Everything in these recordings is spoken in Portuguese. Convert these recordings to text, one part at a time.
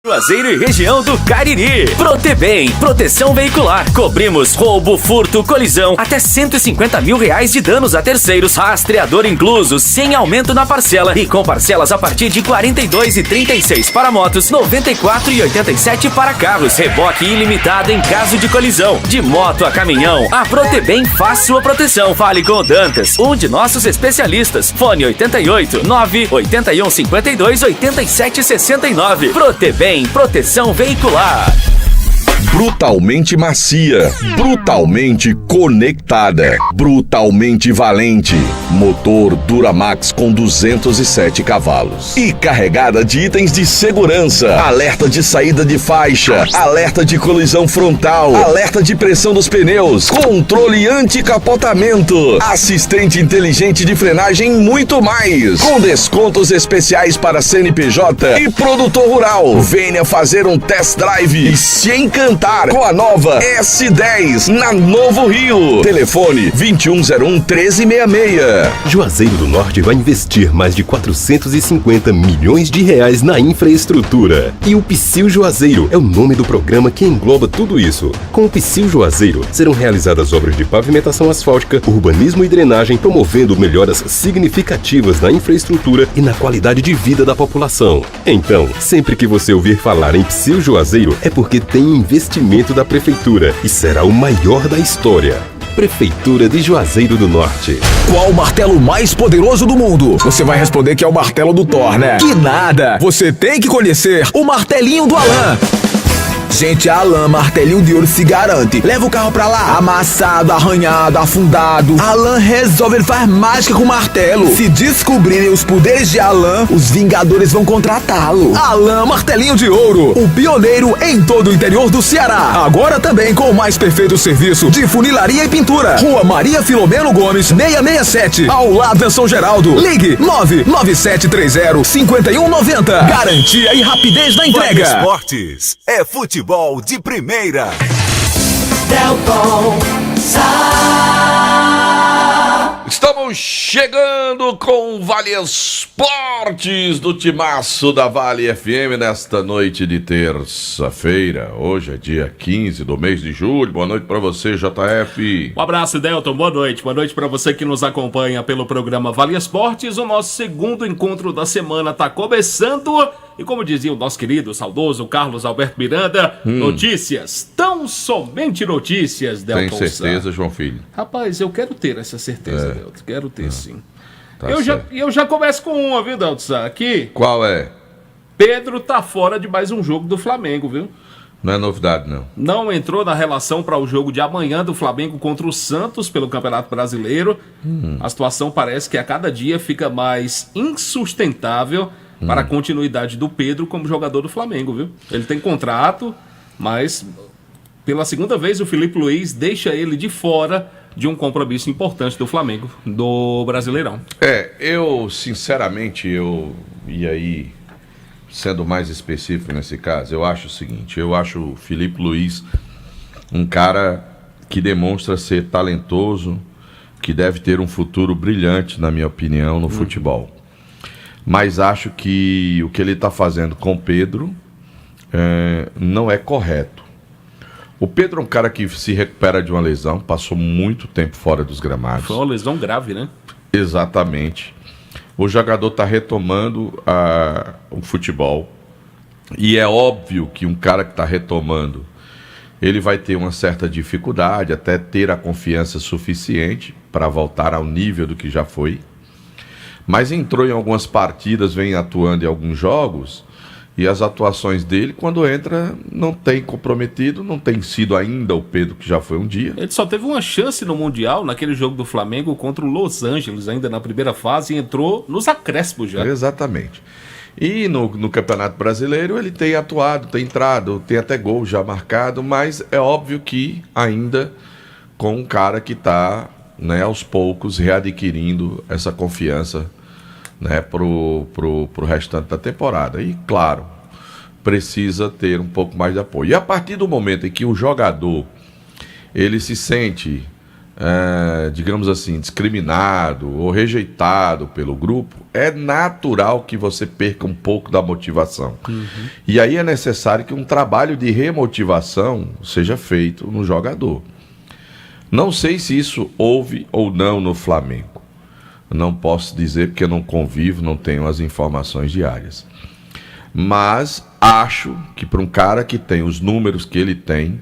Juazeiro e região do Cariri. Protebem, proteção veicular. Cobrimos roubo, furto, colisão, até R$150 mil de danos a terceiros. Rastreador incluso, sem aumento na parcela e com parcelas a partir de R$ 42,36 para motos, R$ 94,87 para carros. Reboque ilimitado em caso de colisão. De moto a caminhão, a Protebem faz sua proteção. Fale com o Dantas, um de nossos especialistas. Fone 88 981 52 87 69. Protebem, proteção veicular. Brutalmente macia, brutalmente conectada, brutalmente valente. Motor Duramax com 207 cavalos. E carregada de itens de segurança. Alerta de saída de faixa, alerta de colisão frontal, alerta de pressão dos pneus, controle anti-capotamento, assistente inteligente de frenagem e muito mais. Com descontos especiais para CNPJ e produtor rural. Venha fazer um test drive e se encantar com a nova S10 na Novo Rio. Telefone 2101-1366. Juazeiro do Norte vai investir mais de R$450 milhões na infraestrutura. E o Psyu Juazeiro é o nome do programa que engloba tudo isso. Com o Psyu Juazeiro serão realizadas obras de pavimentação asfáltica, urbanismo e drenagem, promovendo melhoras significativas na infraestrutura e na qualidade de vida da população. Então, sempre que você ouvir falar em Psyu Juazeiro, é porque tem investimento da Prefeitura e será o maior da história. Prefeitura de Juazeiro do Norte. Qual o martelo mais poderoso do mundo? Você vai responder que é o martelo do Thor, né? Que nada! Você tem que conhecer o martelinho do Alan. Gente, a Alan Martelinho de Ouro se garante. Leva o carro pra lá, amassado, arranhado, afundado. Alan resolve, ele faz mágica com o martelo. Se descobrirem os poderes de Alan, os Vingadores vão contratá-lo. Alan Martelinho de Ouro, o pioneiro em todo o interior do Ceará. Agora também com o mais perfeito serviço de funilaria e pintura. Rua Maria Filomeno Gomes, 667, ao lado da São Geraldo. Ligue 99730-5190. Garantia e rapidez na entrega. Esportes é futebol de primeira. Delton Sá. Estamos chegando com Vale Esportes do Timaço da Vale FM nesta noite de terça-feira. Hoje é dia 15 do mês de julho. Boa noite para você, JF. Um abraço, Delton. Boa noite. Boa noite para você que nos acompanha pelo programa Vale Esportes. O nosso segundo encontro da semana está começando. E como dizia o nosso querido, saudoso Carlos Alberto Miranda, notícias, tão somente notícias, Delton. Tem certeza, João Filho? Rapaz, eu quero ter essa certeza, Delton. Quero ter, sim. Tá eu já começo com uma, viu, Delton? Aqui. Qual é? Pedro tá fora de mais um jogo do Flamengo, viu? Não é novidade, não. Não entrou na relação para o jogo de amanhã do Flamengo contra o Santos pelo Campeonato Brasileiro. A situação parece que a cada dia fica mais insustentável para a continuidade do Pedro como jogador do Flamengo, viu? Ele tem contrato, mas pela segunda vez o Filipe Luiz deixa ele de fora de um compromisso importante do Flamengo, do Brasileirão. Eu sinceramente, e aí, sendo mais específico nesse caso, eu acho o seguinte, eu acho o Filipe Luiz um cara que demonstra ser talentoso, que deve ter um futuro brilhante, na minha opinião, no futebol. Mas acho que o que ele está fazendo com o Pedro não é correto. O Pedro é um cara que se recupera de uma lesão, passou muito tempo fora dos gramados. Foi uma lesão grave, né? Exatamente. O jogador está retomando o futebol. E é óbvio que um cara que está retomando, ele vai ter uma certa dificuldade até ter a confiança suficiente para voltar ao nível do que já foi. Mas entrou em algumas partidas, vem atuando em alguns jogos, e as atuações dele, quando entra, não tem comprometido, não tem sido ainda o Pedro que já foi um dia. Ele só teve uma chance no Mundial, naquele jogo do Flamengo contra o Los Angeles, ainda na primeira fase, e entrou nos acréscimos já. Exatamente. E no Campeonato Brasileiro ele tem atuado, tem entrado, tem até gol já marcado, mas é óbvio que ainda com um cara que está, né, aos poucos readquirindo essa confiança, né, pro restante da temporada. E claro, precisa ter um pouco mais de apoio. E a partir do momento em que o jogador ele se sente digamos assim, discriminado ou rejeitado pelo grupo, é natural que você perca um pouco da motivação. E aí é necessário que um trabalho de remotivação seja feito no jogador. Não sei se isso houve ou não no Flamengo. Não posso dizer porque eu não convivo, não tenho as informações diárias. Mas acho que para um cara que tem os números que ele tem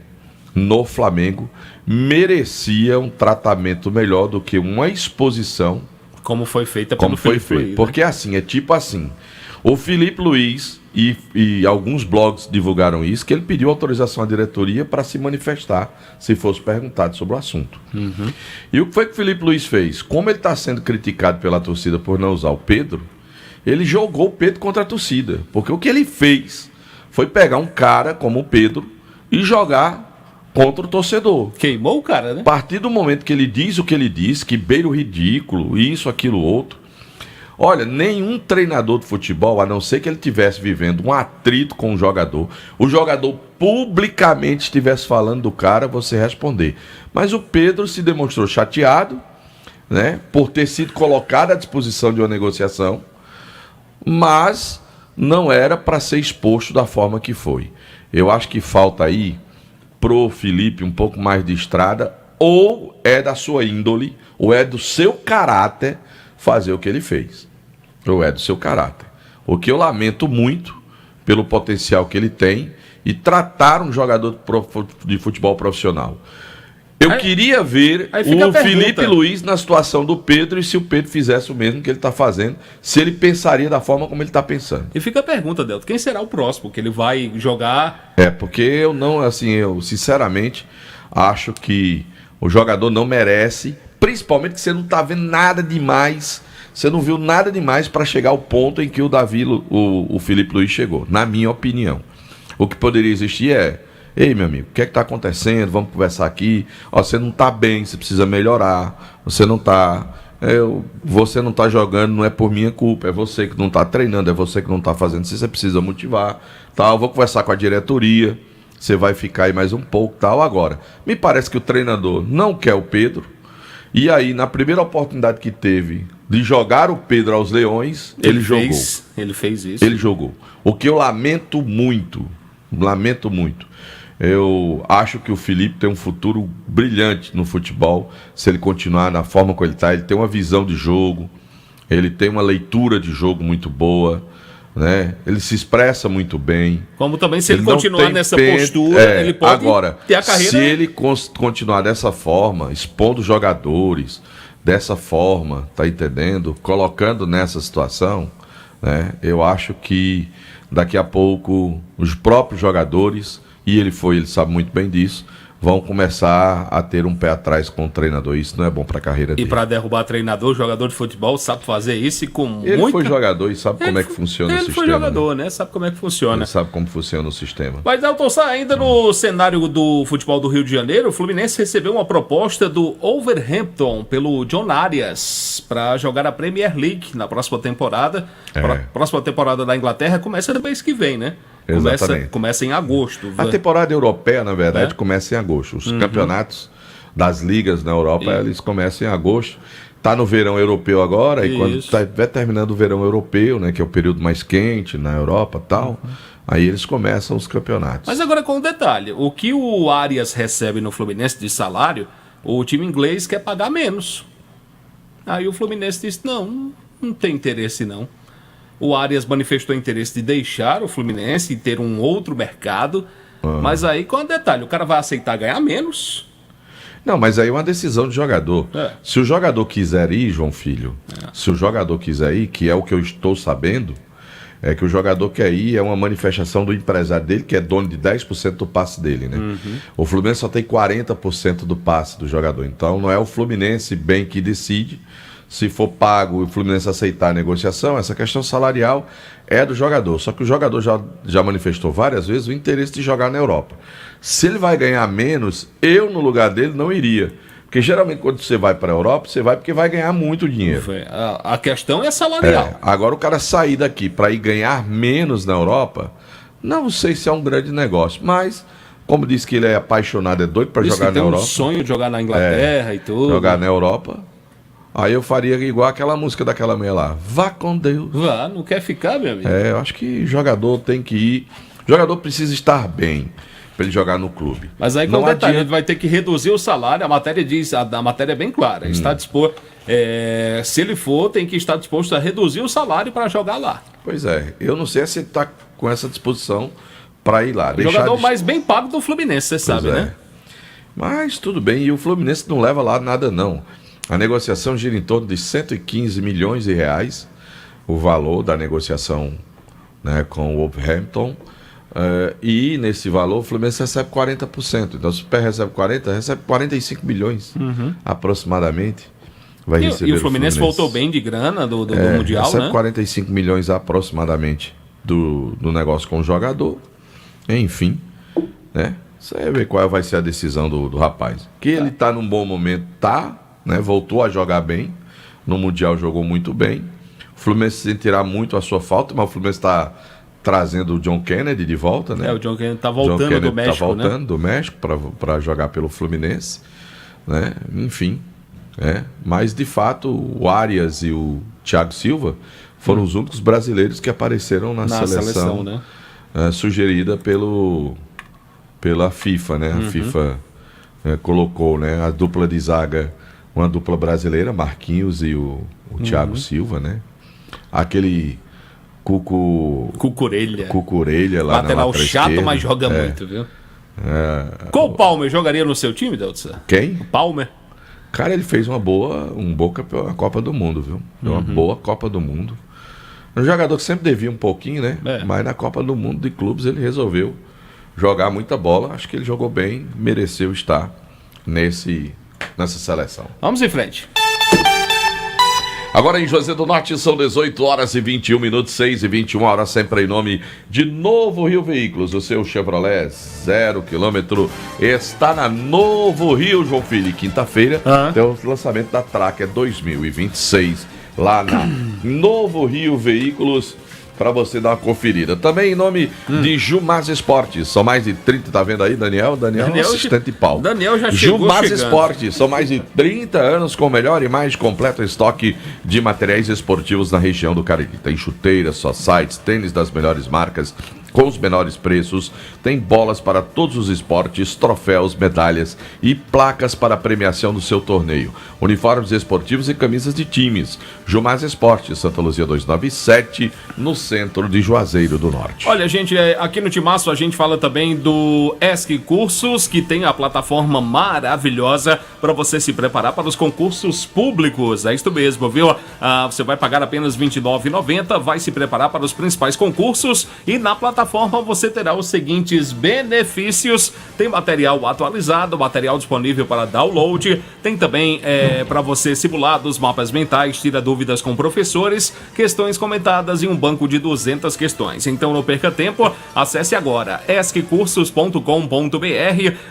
no Flamengo, merecia um tratamento melhor do que uma exposição como foi feita pelo como foi Felipe feito. Luiz, Porque assim, é tipo assim, o Felipe Luiz e alguns blogs divulgaram isso, que ele pediu autorização à diretoria para se manifestar, se fosse perguntado sobre o assunto. E o que foi que o Felipe Luiz fez? Como ele está sendo criticado pela torcida por não usar o Pedro, ele jogou o Pedro contra a torcida. Porque o que ele fez foi pegar um cara como o Pedro e jogar contra o torcedor. Queimou o cara, né? A partir do momento que ele diz o que ele diz, que beira o ridículo, isso, aquilo, outro. Olha, nenhum treinador de futebol, a não ser que ele estivesse vivendo um atrito com o jogador publicamente estivesse falando do cara, você responder. Mas o Pedro se demonstrou chateado, né, por ter sido colocado à disposição de uma negociação, mas não era para ser exposto da forma que foi. Eu acho que falta aí pro Felipe um pouco mais de estrada, ou é da sua índole, ou é do seu caráter fazer o que ele fez. Ou é do seu caráter. O que eu lamento muito pelo potencial que ele tem e tratar um jogador de futebol profissional. Eu queria ver o Felipe Luiz na situação do Pedro e se o Pedro fizesse o mesmo que ele está fazendo, se ele pensaria da forma como ele está pensando. E fica a pergunta, Delto, quem será o próximo que ele vai jogar? Porque eu não, assim, eu sinceramente acho que o jogador não merece, principalmente que você não está vendo nada demais, você não viu nada demais para chegar ao ponto em que o Felipe Luiz chegou, na minha opinião. O que poderia existir é: ei, meu amigo, o que é que está acontecendo? Vamos conversar aqui. Ó, você não está bem, você precisa melhorar. Você não está jogando, não é por minha culpa. É você que não está treinando, é você que não está fazendo isso. Você precisa motivar. Tal. Vou conversar com a diretoria. Você vai ficar aí mais um pouco. Tal. Agora, me parece que o treinador não quer o Pedro. E aí, na primeira oportunidade que teve de jogar o Pedro aos Leões, ele jogou. Ele fez isso. Ele jogou. O que eu lamento muito. Eu acho que o Felipe tem um futuro brilhante no futebol, se ele continuar na forma como ele está. Ele tem uma visão de jogo, ele tem uma leitura de jogo muito boa, né? Ele se expressa muito bem. Como também, se ele continuar nessa postura, ele pode ter a carreira. Se ele continuar dessa forma, expondo jogadores, dessa forma, tá entendendo? Colocando nessa situação, né? Eu acho que daqui a pouco os próprios jogadores, e ele sabe muito bem disso, vão começar a ter um pé atrás com o treinador. Isso não é bom para a carreira dele. E para derrubar treinador, jogador de futebol sabe fazer isso e com Ele foi jogador e sabe como é que funciona o sistema. Ele foi jogador, né? Sabe como é que funciona. Ele sabe como funciona o sistema. Mas, Elton Sá, ainda no cenário do futebol do Rio de Janeiro, o Fluminense recebeu uma proposta do Wolverhampton pelo John Arias para jogar a Premier League na próxima temporada. A próxima temporada da Inglaterra começa no mês que vem, né? Começa em agosto. A temporada europeia, na verdade, começa em agosto. Os campeonatos das ligas na Europa, eles começam em agosto. Está no verão europeu agora, e quando estiver terminando o verão europeu, né, que é o período mais quente na Europa e tal, aí eles começam os campeonatos. Mas agora com um detalhe, o que o Arias recebe no Fluminense de salário, o time inglês quer pagar menos. Aí o Fluminense disse, não tem interesse não. O Arias manifestou interesse de deixar o Fluminense e ter um outro mercado. Mas aí, com um detalhe, o cara vai aceitar ganhar menos? Não, mas aí é uma decisão de jogador. Se o jogador quiser ir, João Filho, se o jogador quiser ir, que é o que eu estou sabendo, é que o jogador quer ir, é uma manifestação do empresário dele, que é dono de 10% do passe dele, né? O Fluminense só tem 40% do passe do jogador. Então, não é o Fluminense bem que decide. Se for pago e o Fluminense aceitar a negociação, essa questão salarial é do jogador. Só que o jogador já manifestou várias vezes o interesse de jogar na Europa. Se ele vai ganhar menos, eu no lugar dele não iria. Porque geralmente quando você vai para a Europa, você vai porque vai ganhar muito dinheiro. A questão é salarial. Agora o cara sair daqui para ir ganhar menos na Europa, não sei se é um grande negócio, mas Como disse que ele é apaixonado, é doido pra Isso jogar que na tem Europa. um sonho de jogar na Inglaterra e tudo. Jogar na Europa. Aí eu faria igual aquela música daquela mulher lá. Vá com Deus. Vá, não quer ficar, meu amigo? Eu acho que jogador tem que ir. Jogador precisa estar bem para ele jogar no clube. Mas aí, com o detalhe, ele vai ter que reduzir o salário. A matéria diz, a matéria é bem clara. Está disposto, se ele for, tem que estar disposto a reduzir o salário para jogar lá. Pois é, eu não sei se ele está com essa disposição para ir lá. O jogador mais bem pago do Fluminense, você sabe, né? Mas tudo bem, e o Fluminense não leva lá nada não. A negociação gira em torno de 115 milhões de reais, o valor da negociação, né, com o Wolverhampton. E nesse valor o Fluminense recebe 40%. Então se o Pé recebe 40%, recebe 45 milhões aproximadamente. Vai receber e o Fluminense voltou bem de grana do Mundial, recebe né? 45 milhões aproximadamente do negócio com o jogador. Enfim, né? Você vê qual vai ser a decisão do rapaz. Que ele tá num bom momento, né? Voltou a jogar bem. No Mundial jogou muito bem. O Fluminense sentirá muito a sua falta, mas o Fluminense está trazendo o John Kennedy de volta, né? O John Kennedy tá voltando do México, tá voltando do México para jogar pelo Fluminense, né? Enfim, mas de fato o Arias e o Thiago Silva foram os únicos brasileiros que apareceram na seleção, né? Sugerida pela FIFA, né? A FIFA colocou, né, a dupla de zaga, uma dupla brasileira, Marquinhos e o Thiago Silva, né? Aquele Cucurelha lá lateral na chato, esquerda. Mas joga muito, viu? Qual o Palmer jogaria no seu time, Deltsa? Quem? O Palmer. Cara, ele fez uma boa Copa do Mundo, viu? Uma boa Copa do Mundo. Um jogador que sempre devia um pouquinho, né? Mas na Copa do Mundo de clubes ele resolveu jogar muita bola. Acho que ele jogou bem, mereceu estar nessa seleção. Vamos em frente. Agora em Juazeiro do Norte são 18 horas e 21 minutos, 6 e 21 horas, sempre em nome de Novo Rio Veículos. O seu Chevrolet 0 km está na Novo Rio, João Filho. Quinta-feira tem o lançamento da Tracker 2026 lá na Novo Rio Veículos, para você dar uma conferida. Também em nome de Jumás Esportes. São mais de 30, tá vendo aí, Daniel? Daniel é assistente de pau. Daniel já chegou Jumás chegando. Esportes. São mais de 30 anos com o melhor e mais completo estoque de materiais esportivos na região do Cariri. Tem chuteiras, sites, tênis das melhores marcas, com os menores preços. Tem bolas para todos os esportes, troféus, medalhas e placas para a premiação do seu torneio. Uniformes esportivos e camisas de times. Jumás Esportes, Santa Luzia 297, no centro de Juazeiro do Norte. Olha, gente, aqui no Timaço a gente fala também do ESC Cursos, que tem a plataforma maravilhosa para você se preparar para os concursos públicos. É isso mesmo, viu? Você vai pagar apenas R$ 29,90, vai se preparar para os principais concursos e na plataforma você terá os seguintes benefícios. Tem material atualizado, material disponível para download, tem também para você simulados, mapas mentais, tira dúvidas com professores, questões comentadas e um banco de 200 questões. Então não perca tempo, acesse agora esccursos.com.br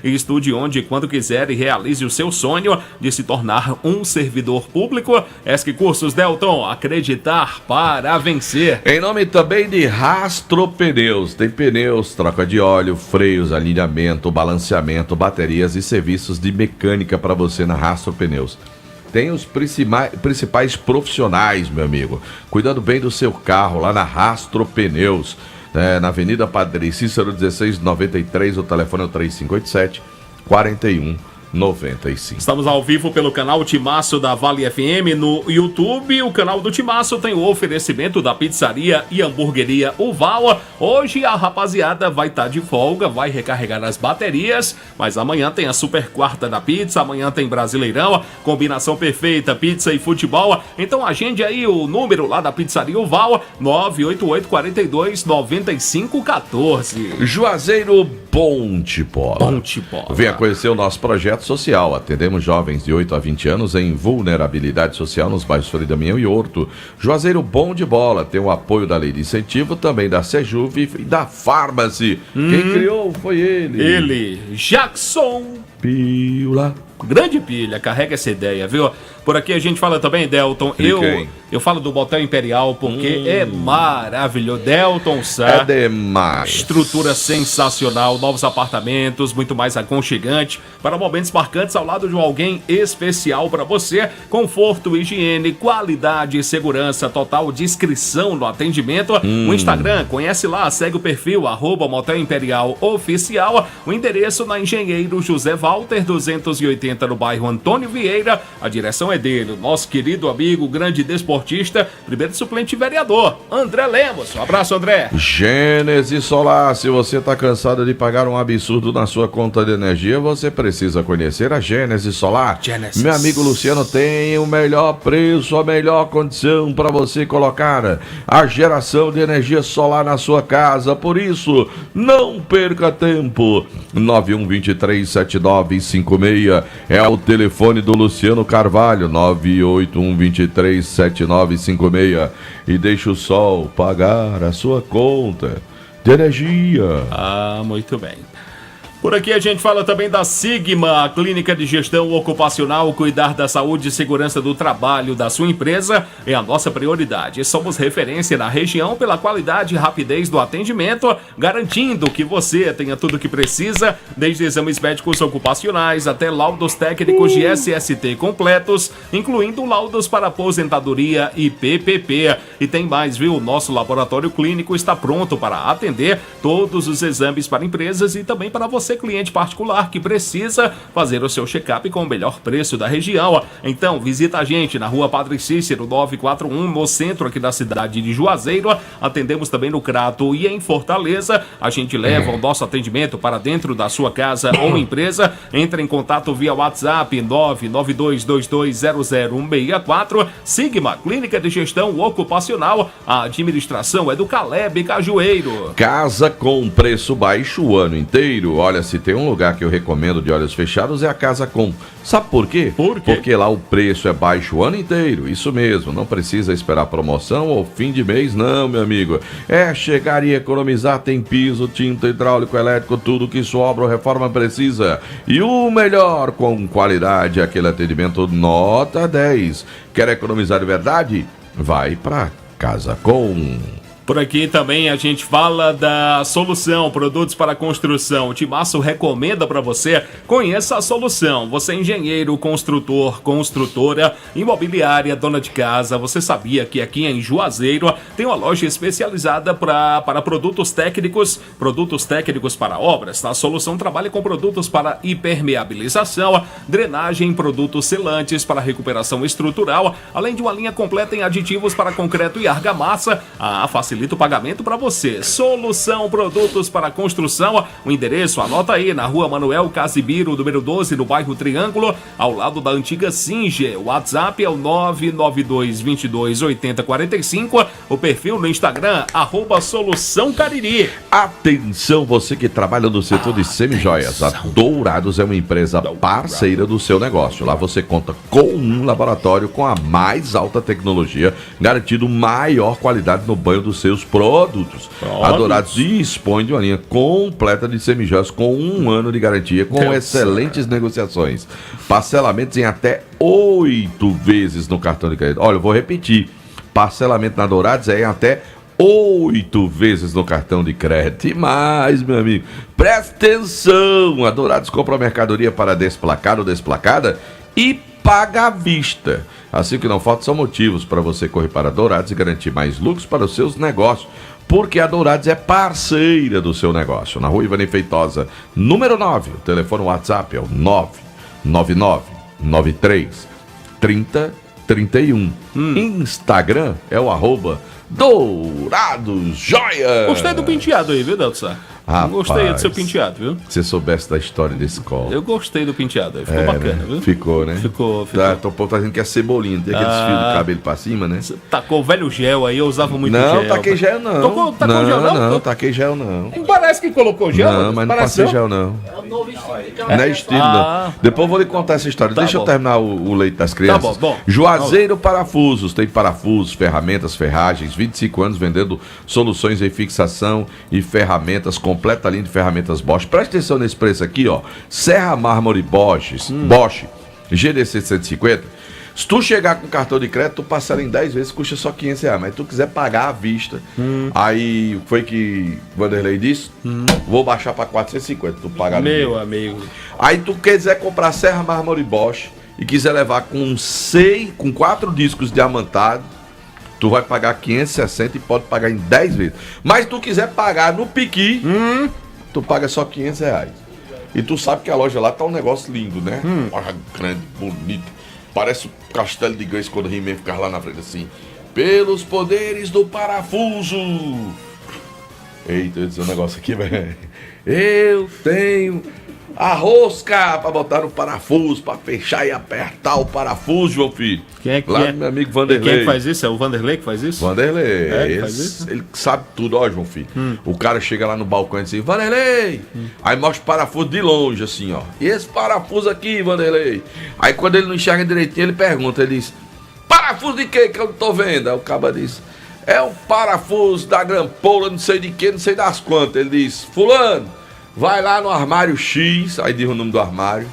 e estude onde e quando quiser e realize o seu sonho de se tornar um servidor público. ESC Cursos, Delton, acreditar para vencer. Em nome também de Rastro Pneus. Tem pneus, troca de óleo, freios, alinhamento, balanceamento, baterias e serviços de mecânica para você na Rastro Pneus. Tem os principais profissionais, meu amigo, cuidando bem do seu carro lá na Rastro Pneus, na Avenida Padre Cícero 1693, o telefone é o 3587-4195. Estamos ao vivo pelo canal Timaço da Vale FM no YouTube. O canal do Timaço tem o oferecimento da pizzaria e hamburgueria Uval. Hoje a rapaziada vai estar de folga, vai recarregar as baterias, mas amanhã tem a super quarta da pizza, amanhã tem Brasileirão, combinação perfeita, pizza e futebol. Então agende aí o número lá da pizzaria Uval, 988-42-9514. Juazeiro Bom de Bola. Bom de Bola. Venha conhecer o nosso projeto social. Atendemos jovens de 8 a 20 anos em vulnerabilidade social nos bairros Frei Damião e Horto. Juazeiro Bom de Bola tem o apoio da Lei de Incentivo, também da Sejuv e da Farmacy. Quem criou foi ele. Ele, Jackson Pílula. Grande pilha, carrega essa ideia, viu? Por aqui a gente fala também, Delton. Eu falo do Motel Imperial porque é maravilhoso. Delton Sá. É demais. Estrutura sensacional, novos apartamentos, muito mais aconchegante, para momentos marcantes ao lado de alguém especial para você. Conforto, higiene, qualidade e segurança, total discrição no atendimento. O Instagram, conhece lá, segue o perfil @Motel Imperial Oficial. O endereço na Engenheiro José Walter 280 no bairro Antônio Vieira. A direção é dele, o nosso querido amigo, grande desportista, primeiro suplente vereador, André Lemos. Um abraço, André. Gênesis Solar, se você está cansado de pagar um absurdo na sua conta de energia, você precisa conhecer a Gênesis Solar. Genesis. Meu amigo Luciano tem o melhor preço, a melhor condição para você colocar a geração de energia solar na sua casa. Por isso, não perca tempo. 91237956 é o telefone do Luciano Carvalho, 981237956, e deixa o sol pagar a sua conta de energia. Ah, muito bem. Por aqui a gente fala também da Sigma, a clínica de gestão ocupacional. Cuidar da saúde e segurança do trabalho da sua empresa é a nossa prioridade. Somos referência na região pela qualidade e rapidez do atendimento, garantindo que você tenha tudo o que precisa, desde exames médicos ocupacionais até laudos técnicos de SST completos, incluindo laudos para aposentadoria e PPP. E tem mais, viu? O nosso laboratório clínico está pronto para atender todos os exames para empresas e também para você, cliente particular que precisa fazer o seu check-up com o melhor preço da região. Então, visita a gente na Rua Padre Cícero, 941, no centro aqui da cidade de Juazeiro. Atendemos também no Crato e em Fortaleza. A gente leva o nosso atendimento para dentro da sua casa ou empresa. Entre em contato via WhatsApp 992220064. Sigma, Clínica de Gestão Ocupacional. A administração é do Caleb Cajueiro. Casa com preço baixo o ano inteiro. Olha, se tem um lugar que eu recomendo de olhos fechados é a Casa Com. Sabe por quê? Por quê? Porque lá o preço é baixo o ano inteiro. Isso mesmo, não precisa esperar promoção ou fim de mês, não, meu amigo. É chegar e economizar, tem piso, tinta, hidráulico, elétrico, tudo que sua obra ou reforma precisa. E o melhor, com qualidade, aquele atendimento nota 10. Quer economizar de verdade? Vai pra Casa Com. Por aqui também a gente fala da Solução, produtos para construção. O Timaço recomenda para você, conheça a Solução. Você é engenheiro, construtor, construtora, imobiliária, dona de casa. Você sabia que aqui em Juazeiro tem uma loja especializada para produtos técnicos para obras. A Solução trabalha com produtos para impermeabilização, drenagem, produtos selantes para recuperação estrutural, além de uma linha completa em aditivos para concreto e argamassa. Facilita o pagamento para você. Solução Produtos para Construção. O endereço, anota aí, na Rua Manuel Casimiro, número 12, no bairro Triângulo, ao lado da antiga Singe. O WhatsApp é o 992228045. O perfil no Instagram, @Solução Cariri. Atenção, você que trabalha no setor de semijoias. A Dourados é uma empresa parceira do seu negócio. Lá você conta com um laboratório com a mais alta tecnologia, garantindo maior qualidade no banho dos seus produtos. A Dourados dispõe de uma linha completa de semijoias com 1 ano de garantia, com excelentes negociações. Parcelamentos em até 8 vezes no cartão de crédito. Olha, eu vou repetir. Parcelamento na Dourados é em até 8 vezes no cartão de crédito. E mais, meu amigo, presta atenção. A Dourados compra a mercadoria para desplacar ou desplacada e paga à vista. Assim que não falta são motivos para você correr para a Dourados e garantir mais lucros para os seus negócios, porque a Dourados é parceira do seu negócio. Na Rua Ivani Feitosa, número 9, o telefone WhatsApp é o 999933031. Instagram é o @Dourados Joia. Gostei do penteado aí, viu, Delson? Gostei do seu penteado, viu? Se você soubesse da história desse colo. Eu gostei do penteado aí, ficou bacana, né? viu? Ficou, né? Ficou. O povo tá dizendo que é cebolinha, tem aqueles fios de cabelo pra cima, né? Você tacou velho gel aí, eu usava muito não, gel. Não, taquei gel não. Tacou gel não? Não, taquei gel não. Parece que colocou gel. Não, mas não passei gel não. Não é estilo, não. Depois eu vou lhe contar essa história. Deixa eu terminar o leite das crianças. Tá bom. Juazeiro Parafusos, tem parafusos, ferramentas, ferragens, 25 anos vendendo soluções em fixação e ferramentas com completa linha de ferramentas Bosch. Presta atenção nesse preço aqui, ó. Serra Mármore Bosch GDC 150. Se tu chegar com cartão de crédito, tu parcela em 10 vezes, custa só R$500. Mas se tu quiser pagar à vista, aí foi que Vanderlei disse, vou baixar para 450, tu pagar no Meu dia. amigo. Aí tu quiser comprar Serra Mármore Bosch e quiser levar com 4 discos diamantados, tu vai pagar 560 e pode pagar em 10 vezes. Mas se tu quiser pagar no Piqui, tu paga só R$500. E tu sabe que a loja lá tá um negócio lindo, né? Loja grande, bonita. Parece o castelo de Gans quando o He-Man ficava lá na frente assim. Pelos poderes do parafuso. Eita, eu ia dizer um negócio aqui, velho. Eu tenho a rosca pra botar no parafuso, pra fechar e apertar o parafuso, João Filho. Quem é que lá é? do meu amigo Vanderlei. Quem é que faz isso? É o Vanderlei que faz isso? Vanderlei, É, faz isso? ele sabe tudo, ó, João Filho. O cara chega lá no balcão e diz assim, Vanderlei! Aí mostra o parafuso de longe, assim, ó. E esse parafuso aqui, Vanderlei? Aí quando ele não enxerga direitinho, ele pergunta, ele diz, parafuso de quê que eu não tô vendo? Aí o caba diz, é um parafuso da grampola, não sei de quê, não sei das quantas. Ele diz, fulano, vai lá no armário X, aí diz o nome do armário.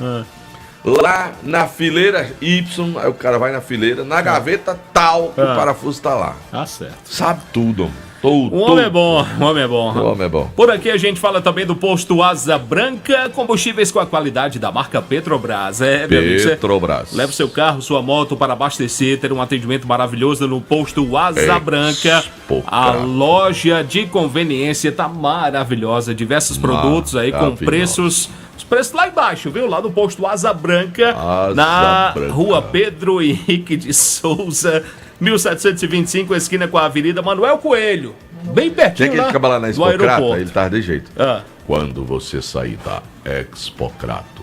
Lá na fileira Y, aí o cara vai na fileira, na gaveta tal, o parafuso tá lá. Tá certo. Sabe tudo, homem. Tudo. Um homem é bom, um homem é bom. O homem é bom. Por aqui a gente fala também do posto Asa Branca, combustíveis com a qualidade da marca Petrobras. É, meu amigo, Petrobras. leva o seu carro, sua moto para abastecer, ter um atendimento maravilhoso no posto Asa Branca. A loja de conveniência tá maravilhosa, diversos produtos aí com preços lá embaixo, viu? Lá no posto Asa Branca, na rua Pedro Henrique de Souza, 1725, esquina com a Avenida Manuel Coelho. Bem pertinho Tinha aquele cabra lá na do Expocrata, aeroporto. ele tava de jeito. Ah. Quando você sair da Expocrato,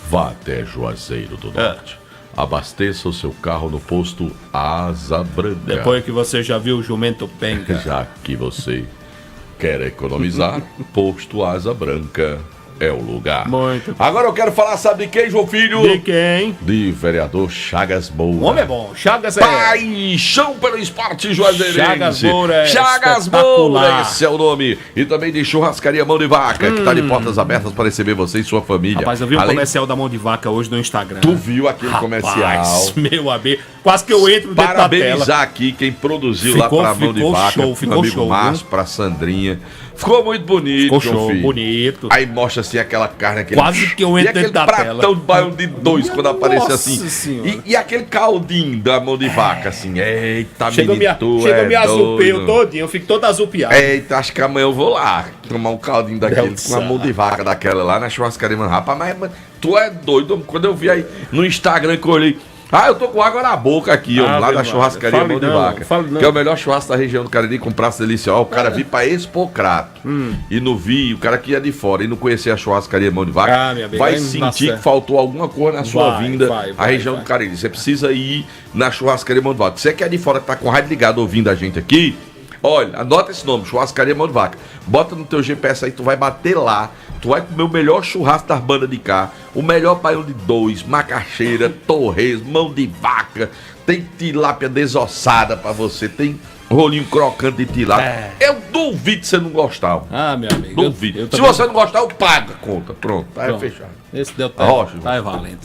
vá até Juazeiro do Norte. Abasteça o seu carro no posto Asa Branca. Depois que você já viu o jumento penca. Já que você quer economizar, posto Asa Branca é o lugar. Muito bom. Agora eu quero falar, sabe de quem, João Filho? De quem? De vereador Chagas Moura. O homem é bom. Chagas é... Paixão pelo esporte juazeirense. Chagas Moura é Chagas Moura, esse é o nome. E também de Churrascaria Mão de Vaca, que tá de portas abertas para receber você e sua família. Rapaz, eu vi o comercial da Mão de Vaca hoje no Instagram. Tu viu aquele comercial? Meu amigo, quase que eu entro dentro da tela. Parabenizar aqui quem produziu lá pra Mão de Vaca. Ficou meu amigo show, Márcio, pra Sandrinha. Ficou muito bonito, Ficou João show, Filho. bonito. Aí mostra assim aquela carne, aquele... Quase que eu entro e aquele dentro da tela. pratão de baião de 2 quando aparece Nossa assim. Senhora. E aquele caldinho da Mão de Vaca, assim. Eita, Chega me azupeu todinho, eu fico todo azupiado. Eita, acho que amanhã eu vou lá tomar um caldinho daquele com a Mão de Vaca daquela lá na churrascaria, mano. Rapaz, mas tu é doido. Quando eu vi aí no Instagram que eu olhei, eu tô com água na boca aqui, ó, lá da churrascaria Mão de Vaca. Que é o melhor churrasco da região do Cariri, com praça deliciosa. O cara vir pra Expocrato e não vi, o cara que ia de fora e não conhecer a churrascaria Mão de Vaca, vai sentir que faltou alguma coisa na sua vinda à região do Cariri. Você precisa ir na churrascaria Mão de Vaca. Você que é de fora, que tá com o rádio ligado ouvindo a gente aqui, olha, anota esse nome, Churrascaria Mão de Vaca. Bota no teu GPS aí, tu vai bater lá. Tu vai comer o melhor churrasco das bandas de cá, o melhor baião de 2, macaxeira, torresmo, mão de vaca, tem tilápia desossada pra você, tem rolinho crocante de tilápia. Eu duvido você não gostar. Meu amigo. Duvido. Se você não gostar, eu pago a conta. Pronto, tá aí fechado. Esse deu tempo. Rocha, Tá valendo.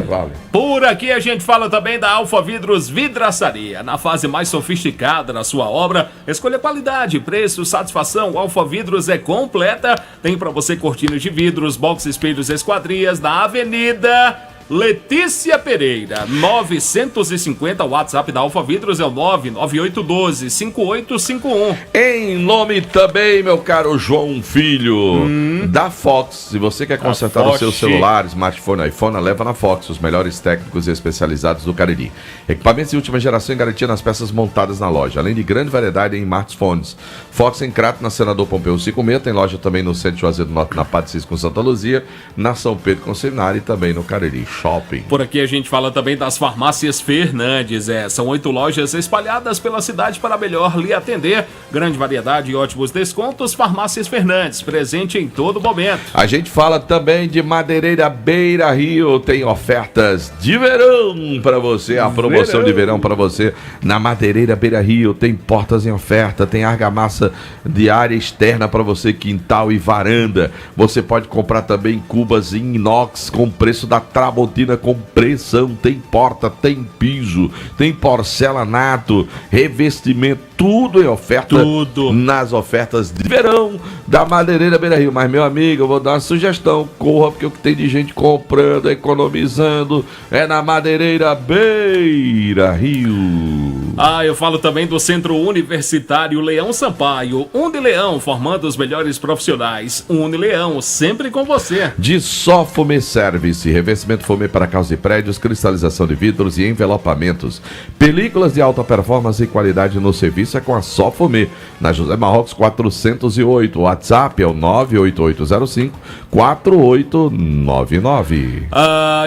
Vale. Por aqui a gente fala também da Alfa Vidros Vidraçaria. Na fase mais sofisticada da sua obra, escolha qualidade, preço, satisfação. Alfa Vidros é completa. Tem pra você cortinas de vidros, box, espelhos, esquadrias na Avenida Letícia Pereira, 950. O WhatsApp da Alfa Vidros é o 99812-5851. Em nome também, meu caro João Filho, da Fox. Se você quer consertar o seu celular, smartphone, iPhone, leva na Fox, os melhores técnicos e especializados do Cariri. Equipamentos de última geração e garantia nas peças montadas na loja, além de grande variedade em smartphones. Fox em Crato, na Senador Pompeu 56, tem loja também no Centro de Juazeiro do Norte, na Padre Cisco com Santa Luzia, na São Pedro com Seminário e também no Cariri. Shopping. Por aqui a gente fala também das farmácias Fernandes. São 8 lojas espalhadas pela cidade para melhor lhe atender. Grande variedade e ótimos descontos. Farmácias Fernandes, presente em todo momento. A gente fala também de Madeireira Beira Rio. Tem ofertas de verão para você. A promoção de verão para você na Madeireira Beira Rio. Tem portas em oferta, tem argamassa de área externa para você, quintal e varanda. Você pode comprar também cubas em inox com preço da Tramontina com pressão. Tem porta, tem piso, tem porcelanato, revestimento, tudo em oferta. Tudo nas ofertas de verão da Madeireira Beira Rio. Mas, meu amigo, eu vou dar uma sugestão: corra, porque o que tem de gente comprando, economizando, é na Madeireira Beira Rio. Eu falo também do Centro Universitário Leão Sampaio. Unileão, formando os melhores profissionais. Unileão, sempre com você. De Só Fumê Service, revestimento fumê para casas e prédios, cristalização de vidros e envelopamentos. Películas de alta performance e qualidade no serviço é com a Só Fumê. Na José Marrocos 408. O WhatsApp é o 98805-4899.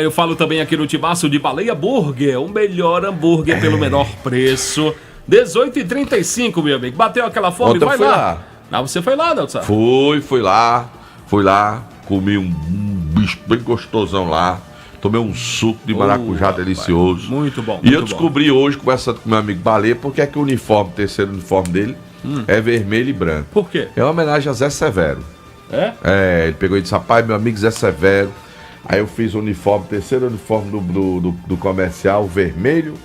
Eu falo também aqui no Timaço de Baleia Burger. O melhor hambúrguer pelo menor preço. 18h35, meu amigo. Bateu aquela fome? Ontem vai eu fui lá. Você foi lá, Nelson? Fui lá, comi um bicho bem gostosão lá. Tomei um suco de maracujá delicioso. Pai, muito bom. E eu descobri hoje, conversando com meu amigo Baleia, porque é que o terceiro uniforme dele é vermelho e branco. Por quê? É uma homenagem a Zé Severo. Ele pegou e disse: rapaz, meu amigo Zé Severo. Aí eu fiz o terceiro uniforme do comercial, vermelho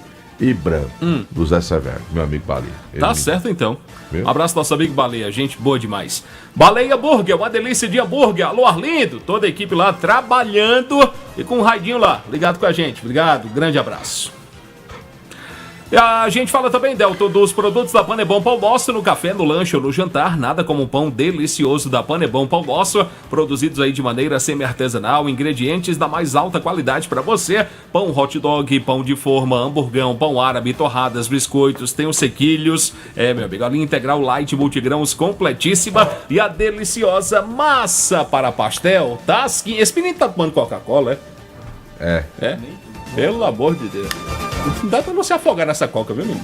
e branco, do Zé Severo, meu amigo Baleia. Tá certo então. Viu? Um abraço nosso amigo Baleia, gente boa demais. Baleia Burger, uma delícia de hambúrguer. Alô Arlindo, toda a equipe lá trabalhando e com um raidinho lá, ligado com a gente. Obrigado, grande abraço. E a gente fala também, Delton, dos produtos da Panebom Pão Nosso no café, no lanche ou no jantar. Nada como um pão delicioso da Panebom Pão Nosso, produzidos aí de maneira semi-artesanal, ingredientes da mais alta qualidade para você. Pão hot dog, pão de forma, hamburgão, pão árabe, torradas, biscoitos, tem os sequilhos. Meu amigo, a linha integral light multigrãos completíssima e a deliciosa massa para pastel. Tasquinha. Esse menino tá tomando Coca-Cola, é? É? Pelo amor de Deus. Não dá pra não se afogar nessa coca, viu, menino?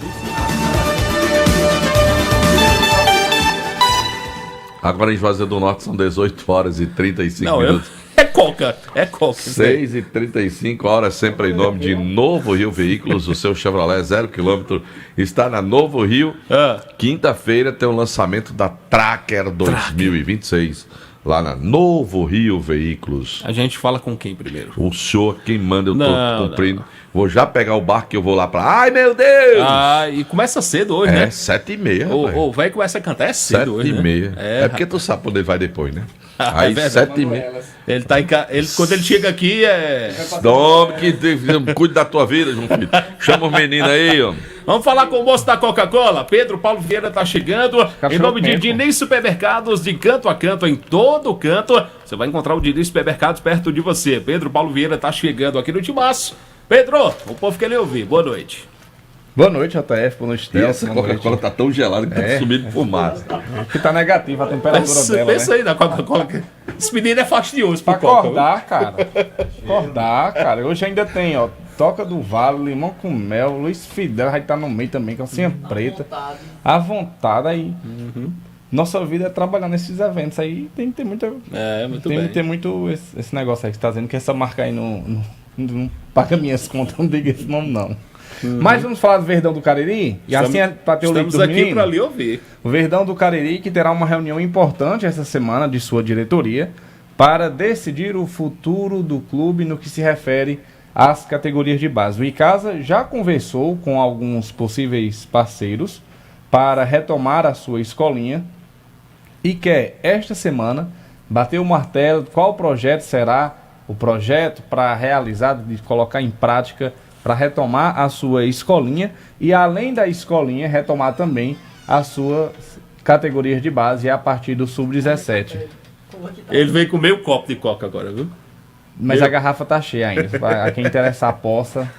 Agora em Juazeiro do Norte são 18h35 minutos. É coca. 6h35 horas, sempre em nome de Novo Rio Veículos, o seu Chevrolet 0 km está na Novo Rio. Quinta-feira tem o lançamento da Tracker 2026. Lá na Novo Rio Veículos. A gente fala com quem primeiro? O senhor, quem manda, eu tô cumprindo. Não. Vou já pegar o barco que eu vou lá pra... Ai, meu Deus! E começa cedo hoje, né? 7h30, rapaz. O velho começa a cantar cedo hoje, 7h30. Né? Porque tu sabe quando ele vai depois, né? Aí, 7h30. Ele tá quando ele chega aqui, Tome, cuide da tua vida, João Filho. Chama o menino aí, ó. Vamos falar com o moço da Coca-Cola. Pedro Paulo Vieira tá chegando. Em nome de Diniz Supermercados, de canto a canto, em todo canto. Você vai encontrar o Diniz Supermercados perto de você. Pedro Paulo Vieira tá chegando aqui no Timaço. Pedro, o povo quer lhe ouvir. Boa noite. Boa noite, JF. Boa noite, E essa Coca-Cola tá tão gelada que tá subindo fumaça. Que tá negativa a temperatura dela, pensa aí na Coca-Cola. Esse menino é fastidioso pra acordar, cara. Cara. Hoje ainda tem, ó, Toca do Vale, Limão com Mel, Luiz Fidel vai estar no meio também, calcinha preta. À vontade aí. Nossa vida é trabalhar nesses eventos aí. Tem que ter muita... tem que ter muito esse negócio aí que você tá dizendo, que essa marca aí não paga minhas contas, não diga esse nome não. Mas vamos falar do Verdão do Cariri? E assim é pra ter o leite dos meninos. Estamos aqui pra lhe ouvir. O Verdão do Cariri, que terá uma reunião importante essa semana de sua diretoria para decidir o futuro do clube no que se refere às categorias de base. O Icasa já conversou com alguns possíveis parceiros para retomar a sua escolinha e quer, esta semana, bater o martelo qual projeto será o projeto para realizar, de colocar em prática, para retomar a sua escolinha e, além da escolinha, retomar também a sua categorias de base a partir do Sub-17. Ele veio com meio copo de coca agora, viu? Mas a garrafa tá cheia ainda. A quem interessar possa,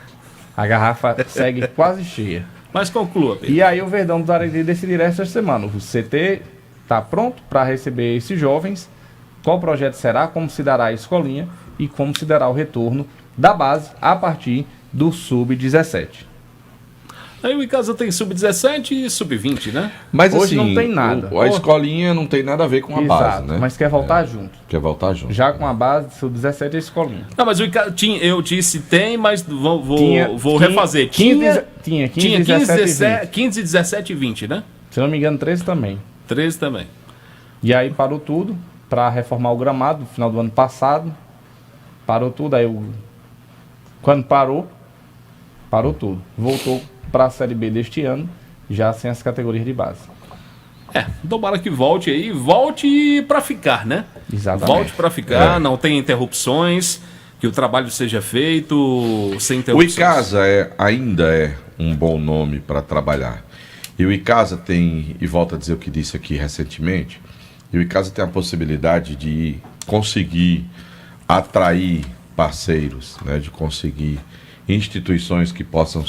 a garrafa segue quase cheia. Mas conclua, Pedro. E aí o Verdão do Cariri decidirá esta semana. O CT está pronto para receber esses jovens. Qual projeto será, como se dará a escolinha e como se dará o retorno da base a partir do sub-17. Aí o Icasa tem sub-17 e sub-20, né? Mas Hoje assim, não tem nada. A escolinha não tem nada a ver com a base, né? Mas quer voltar junto. Quer voltar junto. Já com a base sub-17 é escolinha. Não, mas o Icasa, eu disse tem, mas vou Tinha refazer. 15, 15, 17 e 20, né? Se não me engano, 13 também. 13 também. E aí parou tudo para reformar o gramado no final do ano passado. Parou tudo, quando parou tudo. Voltou para a Série B deste ano, já sem as categorias de base. Tomara que volte aí, volte para ficar, né? Exatamente. Volte para ficar, não tem interrupções, que o trabalho seja feito sem O interrupções. Icasa ainda é um bom nome para trabalhar. E o Icasa tem, e volto a dizer o que disse aqui recentemente, e o Icasa tem a possibilidade de conseguir atrair parceiros, né, de conseguir instituições que possam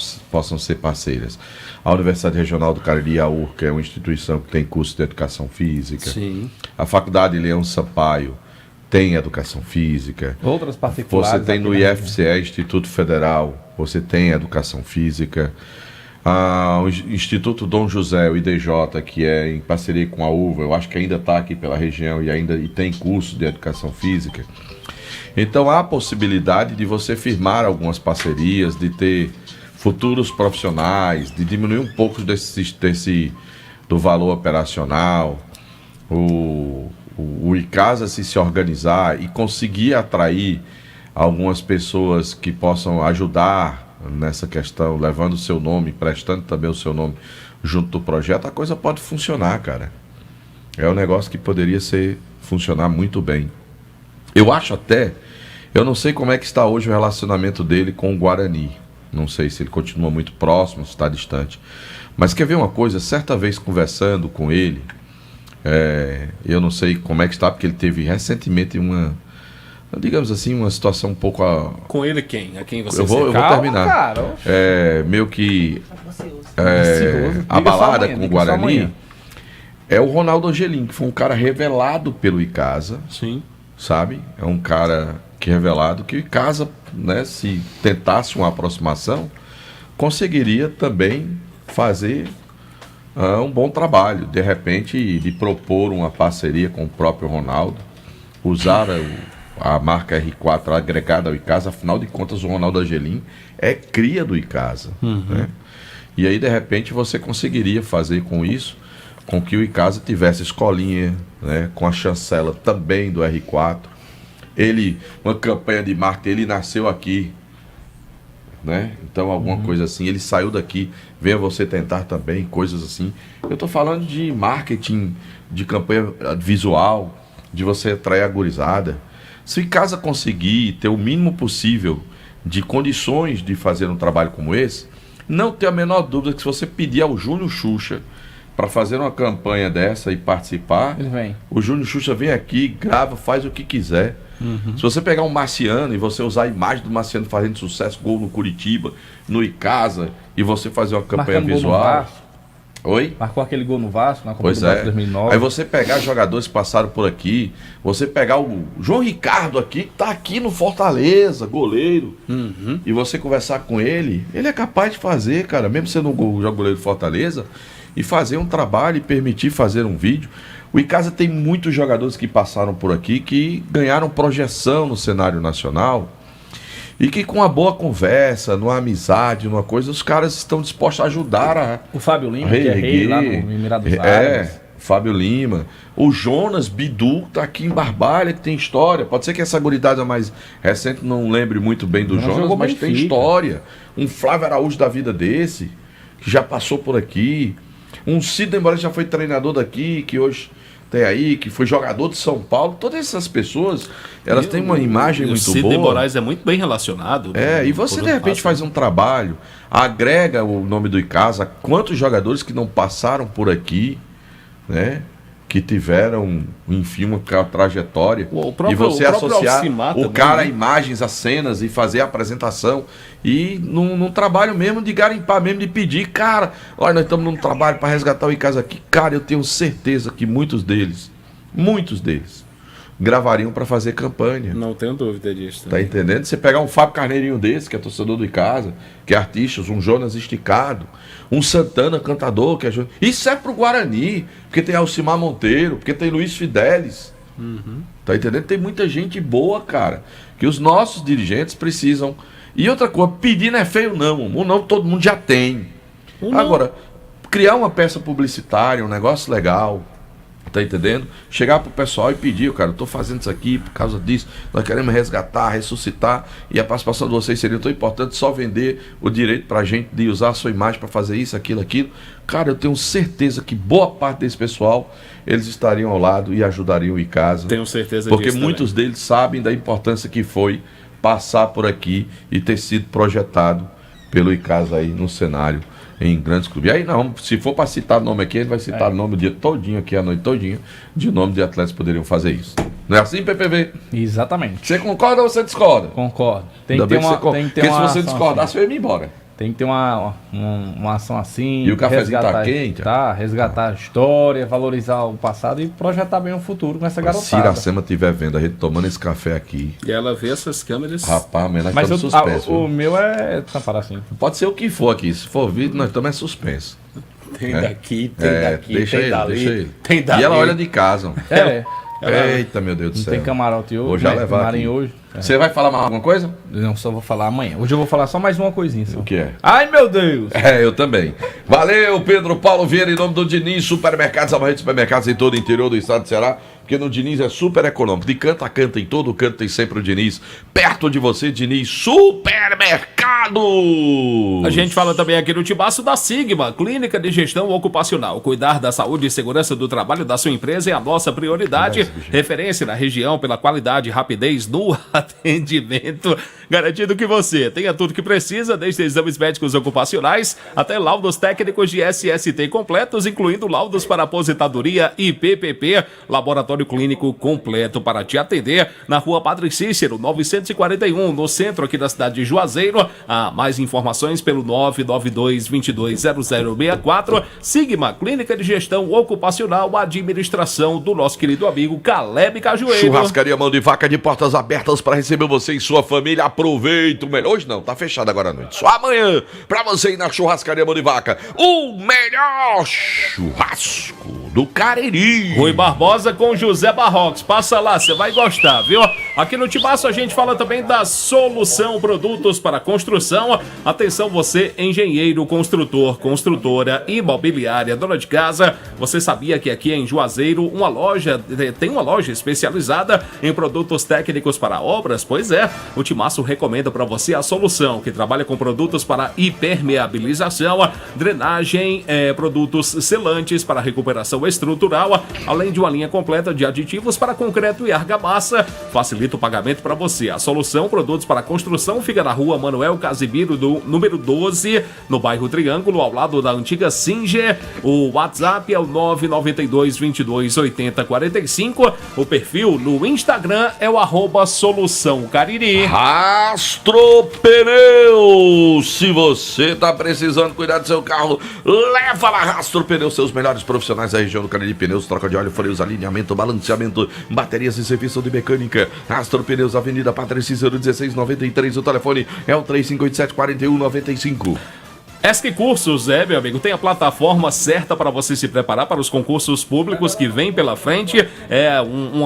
ser parceiras. A Universidade Regional do Cariri, a URCA, é uma instituição que tem curso de educação física. Sim. A Faculdade Leão Sampaio tem educação física. Outras particulares. Você tem no aqui na IFCE, Instituto Federal, você tem educação física. O Instituto Dom José, o IDJ, que é em parceria com a UVA, eu acho que ainda está aqui pela região e tem curso de educação física. Então há a possibilidade de você firmar algumas parcerias, de ter futuros profissionais, de diminuir um pouco do valor operacional, o Icasa se organizar e conseguir atrair algumas pessoas que possam ajudar nessa questão, levando o seu nome, prestando também o seu nome junto do projeto, a coisa pode funcionar, cara. É um negócio que poderia funcionar muito bem. Eu não sei como é que está hoje o relacionamento dele com o Guarani. Não sei se ele continua muito próximo, se está distante. Mas quer ver uma coisa? Certa vez conversando com ele, eu não sei como é que está, porque ele teve recentemente digamos assim, uma situação um pouco... Com ele quem? A quem você Eu vou terminar. Cara, meio que Ansioso. abalada Diga só com o amanhã, diga só Guarani. amanhã. É o Ronaldo Angelim, que foi um cara revelado pelo Icasa. Sim. Sabe? É um cara revelado que o Icasa, né, se tentasse uma aproximação, conseguiria também fazer um bom trabalho. De repente, de propor uma parceria com o próprio Ronaldo, usar a marca R4 agregada ao Icasa. Afinal de contas, o Ronaldo Angelim é cria do Icasa. Né? E aí, de repente, você conseguiria fazer com isso com que o Icasa tivesse escolinha, né, com a chancela também do R4. Uma campanha de marketing, ele nasceu aqui, né? Então alguma coisa assim, ele saiu daqui, venha você tentar também, coisas assim. Eu estou falando de marketing, de campanha visual, de você atrair a gurizada. Se o Icasa conseguir ter o mínimo possível de condições de fazer um trabalho como esse, não tenho a menor dúvida que se você pedir ao Júnior Xuxa para fazer uma campanha dessa e participar, Ele vem. o Júnior Xuxa vem aqui, grava, faz o que quiser. Se você pegar um Marciano e você usar a imagem do Marciano fazendo sucesso, gol no Curitiba, no Icasa, e você fazer uma campanha Marcando gol no visual... Vasco. Oi? Marcou aquele gol no Vasco, na Copa Pois do Brasil é. 2009. Aí você pegar jogadores que passaram por aqui, você pegar o João Ricardo aqui, que tá aqui no Fortaleza, goleiro, e você conversar com ele é capaz de fazer, cara, mesmo sendo um goleiro do Fortaleza, e fazer um trabalho e permitir fazer um vídeo. O Icasa tem muitos jogadores que passaram por aqui que ganharam projeção no cenário nacional e que com uma boa conversa, numa amizade, numa coisa, os caras estão dispostos a ajudar O Fábio Lima, que é rei lá no Emirados Árabes. Fábio Lima. O Jonas Bidu tá aqui em Barbalha, que tem história. Pode ser que essa gurizada mais recente não lembre muito bem do Jonas Jonas, jogou mas tem Benfica. história. Um Flávio Araújo da vida desse, que já passou por aqui. Um Sidney Moraes já foi treinador daqui, que hoje tem aí, que foi jogador de São Paulo. Todas essas pessoas, elas têm uma imagem muito boa. O Sidney Moraes é muito bem relacionado. E você de repente faz um trabalho, agrega o nome do Icasa, quantos jogadores que não passaram por aqui, né? Que tiveram, enfim, uma trajetória. E você associar Alcimar o também, cara a né? imagens, a cenas e fazer a apresentação. E num trabalho mesmo de garimpar, mesmo de pedir, cara, olha, nós estamos num trabalho para resgatar o Icasa aqui. Cara, eu tenho certeza que muitos deles gravariam para fazer campanha. Não tenho dúvida disso. Tá entendendo? Você pegar um Fábio Carneirinho desse, que é torcedor do Icasa, que é artista, um Jonas Esticado, um Santana cantador, que é... Isso é pro Guarani, porque tem Alcimar Monteiro, porque tem Luiz Fidelis. Tá entendendo? Tem muita gente boa, cara, que os nossos dirigentes precisam. E outra coisa, pedir não é feio não, o não todo mundo já tem. Agora, criar uma peça publicitária, um negócio legal, tá entendendo? Chegar pro pessoal e pedir, cara, eu tô fazendo isso aqui por causa disso, nós queremos resgatar, ressuscitar, e a participação de vocês seria tão importante, só vender o direito pra gente de usar a sua imagem para fazer isso, aquilo. Cara, eu tenho certeza que boa parte desse pessoal, eles estariam ao lado e ajudariam o Icasa. Tenho certeza porque disso muitos deles sabem da importância que foi passar por aqui e ter sido projetado pelo Icasa aí no cenário em grandes clubes. E aí não, se for para citar nome aqui, ele vai citar nome o dia todinho aqui, a noite todinha, de nome de atletas que poderiam fazer isso. Não é assim, PPV? Exatamente. Você concorda ou você discorda? Concordo. Tem Ainda que ter bem que uma, você tem que ter porque se uma você ação discordasse, eu ia me embora. assim. Tem que ter uma ação assim. E o cafezinho tá quente? Tá, resgatar a história, valorizar o passado e projetar bem o futuro com essa Se garotada. Iracema estiver vendo a gente tomando esse café aqui, E ela vê essas câmeras. rapaz, nós Mas estamos suspensos. o meu é tampar assim. Pode ser o que for aqui. Se for vídeo, nós estamos suspensos. Tem daqui, tem daqui, deixa tem ele, dali, deixa ele. tem dali. E ela olha de casa. Eita, meu Deus do Não céu. tem camarote hoje. Vou já né? levar Camarim aqui. hoje. Você vai falar mais alguma coisa? Não, só vou falar amanhã. Hoje eu vou falar só mais uma coisinha. Só. O que é? Ai, meu Deus! Eu também. Valeu, Pedro Paulo Vieira, em nome do Diniz Supermercados, a maior rede de supermercados em todo o interior do estado de Ceará, porque no Diniz é super econômico. De canto a canto, em todo canto tem sempre o Diniz. Perto de você, Diniz Supermercados. A gente fala também aqui no Tibaço da Sigma, Clínica de Gestão Ocupacional. Cuidar da saúde e segurança do trabalho da sua empresa é a nossa prioridade. Referência na região pela qualidade e rapidez no atendimento. Garantindo que você tenha tudo que precisa, desde exames médicos ocupacionais até laudos técnicos de SST completos, incluindo laudos para aposentadoria e PPP. Laboratório clínico completo para te atender na Rua Padre Cícero, 941, no centro aqui da cidade de Juazeiro. Mais informações pelo 992-220064. Sigma, Clínica de Gestão Ocupacional, administração do nosso querido amigo Caleb Cajueiro. Churrascaria Mão de Vaca de portas abertas para receber você e sua família. Aproveita o melhor. Hoje não, tá fechado agora à noite. Só amanhã, para você ir na Churrascaria Mão de Vaca. O melhor churrasco do Cariri. Rui Barbosa com José Barrox. Passa lá, você vai gostar, viu? Aqui no Tibaço a gente fala também da Solução Produtos para Construção. Atenção você, engenheiro, construtor, construtora, imobiliária, dona de casa. Você sabia que aqui em Juazeiro tem uma loja especializada em produtos técnicos para obras? Pois é, o Timaço recomenda para você a Solução, que trabalha com produtos para impermeabilização, drenagem, produtos selantes para recuperação estrutural, além de uma linha completa de aditivos para concreto e argamassa. Facilita o pagamento para você. A Solução Produtos para Construção fica na Rua Manuel Casimiro, do número 12, no bairro Triângulo, ao lado da antiga Singer. O WhatsApp é o 992-22-80-45. O perfil no Instagram é o @Solução Cariri. Rastro Pneus. Se você tá precisando cuidar do seu carro, leva lá Rastro Pneus, seus melhores profissionais da região do Cariri. Pneus, troca de óleo, freios, alinhamento, balanceamento, baterias e serviço de mecânica. Rastro Pneus, Avenida Padre Cícero 1693. O telefone é o 3587-4195. ESC Cursos, meu amigo, tem a plataforma certa para você se preparar para os concursos públicos que vem pela frente. É um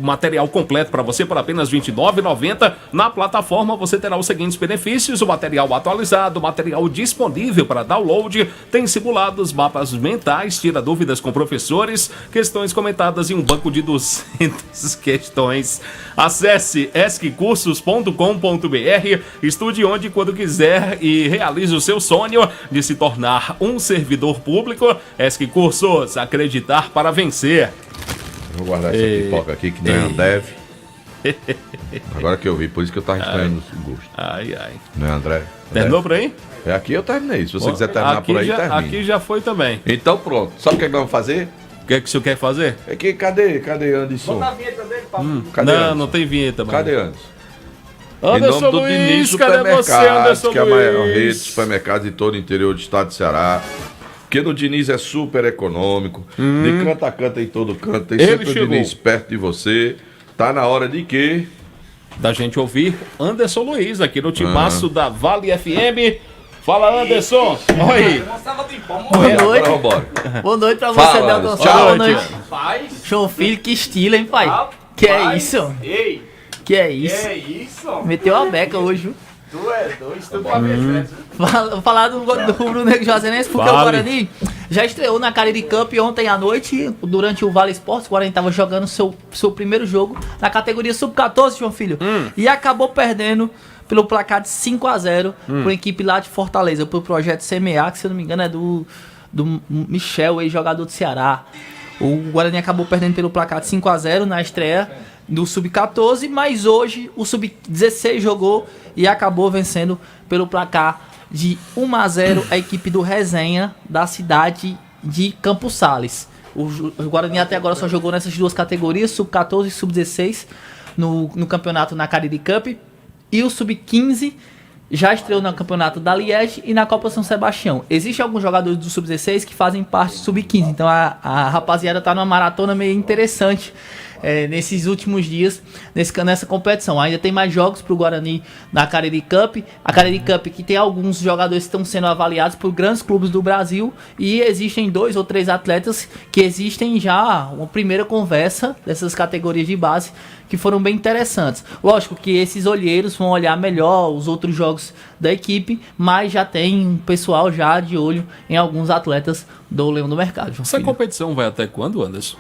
material completo para você por apenas R$ 29,90. Na plataforma você terá os seguintes benefícios: o material atualizado, material disponível para download, tem simulados, mapas mentais, tira dúvidas com professores, questões comentadas e um banco de 200 questões. Acesse esccursos.com.br, estude onde e quando quiser e realize o seu sonho de se tornar um servidor público. ESC Cursos, acreditar para vencer. Vou guardar essa pipoca aqui que não é André. Agora que eu vi, por isso que eu tava estranhando o gosto. Ai. Não é André? Terminou por aí? Aqui eu terminei. Se você quiser terminar por aí, termina. Aqui já foi também. Então pronto. Sabe o que nós vamos fazer? O que é que o senhor quer fazer? É que cadê Anderson? Bota a vinheta dele, papo. Cadê Anderson? Não tem vinheta, mano. Cadê Anderson? Anderson em nome do Luiz, Diniz cadê você, Supermercados, Anderson que é a maior Luiz? rede de supermercados de todo o interior do estado de Ceará. Porque no Diniz é super econômico, de canto a canto em todo canto, tem Ele sempre chegou. o Diniz perto de você. Tá na hora de quê? Da gente ouvir Anderson Luiz aqui no timaço da Vale FM. Fala, Anderson. Oi. Boa noite. Agora vambora. Boa noite pra Fala, você, Delton. tchau, Boa noite. João Filho, que estilo, hein, pai? Que é isso? Ei, Que é isso? isso? Meteu a beca hoje, viu? Tu é doido, tu pra ver. Falar do Rubro Negro Juazeirense, porque Vale. o Guarani já estreou na Cariri Cup ontem à noite, durante o Vale Esportes. O Guarani estava jogando seu primeiro jogo na categoria Sub-14, João Filho, e acabou perdendo pelo placar de 5-0 por equipe lá de Fortaleza, pro projeto CMA, que se eu não me engano é do Michel, ex-jogador do Ceará. O Guarani acabou perdendo pelo placar de 5-0 na estreia do Sub-14, mas hoje o Sub-16 jogou e acabou vencendo pelo placar de 1-0 a equipe do Resenha da cidade de Campos Sales. O Guarani até agora só jogou nessas duas categorias, Sub-14 e Sub-16, no campeonato na Cariri Cup, e o Sub-15 já estreou no campeonato da Liege e na Copa São Sebastião. Existem alguns jogadores do Sub-16 que fazem parte do Sub-15, então a rapaziada tá numa maratona meio interessante nesses últimos dias nessa competição. Ainda tem mais jogos pro Guarani na Cariri Cup. A Cariri Cup que tem alguns jogadores que estão sendo avaliados por grandes clubes do Brasil, e existem 2 ou 3 atletas que existem já uma primeira conversa dessas categorias de base que foram bem interessantes. Lógico que esses olheiros vão olhar melhor os outros jogos da equipe, mas já tem um pessoal já de olho em alguns atletas do Leão do Mercado. João Essa Filho. competição vai até quando, Anderson?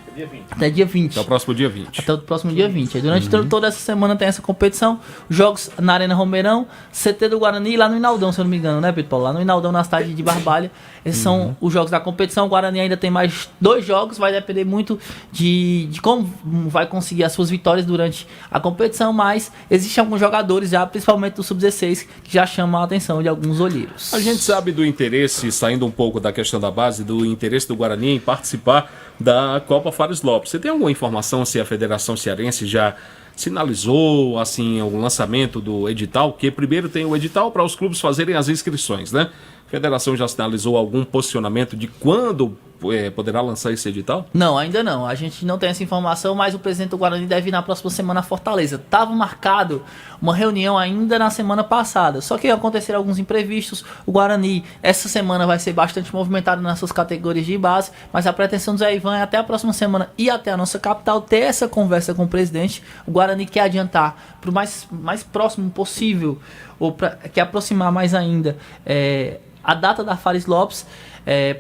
Até dia 20. Até o próximo dia 20. Até o próximo dia 20. Aí durante toda essa semana tem essa competição. Jogos na Arena Romeirão, CT do Guarani e lá no Inaldão, se eu não me engano, né, Pedro Paulo? Lá no Inaldão, na cidade de Barbalha. Esses são os jogos da competição. O Guarani ainda tem mais 2 jogos. Vai depender muito de como vai conseguir as suas vitórias durante a competição. Mas existem alguns jogadores já, principalmente do Sub-16, que já chamam a atenção de alguns olheiros. A gente sabe do interesse, saindo um pouco da questão da base, do interesse do Guarani em participar da Copa Fares Lopes. Você tem alguma informação se a Federação Cearense já sinalizou assim o lançamento do edital? Que primeiro tem o edital para os clubes fazerem as inscrições, né? A Federação já sinalizou algum posicionamento de quando poderá lançar esse edital? Não, ainda não. A gente não tem essa informação, mas o presidente do Guarani deve ir na próxima semana a Fortaleza. Estava marcado uma reunião ainda na semana passada, só que aconteceram alguns imprevistos. O Guarani, essa semana, vai ser bastante movimentado nas suas categorias de base, mas a pretensão do Zé Ivan é até a próxima semana ir até a nossa capital, ter essa conversa com o presidente. O Guarani quer adiantar para o mais próximo possível, ou quer aproximar mais ainda a data da Fares Lopes,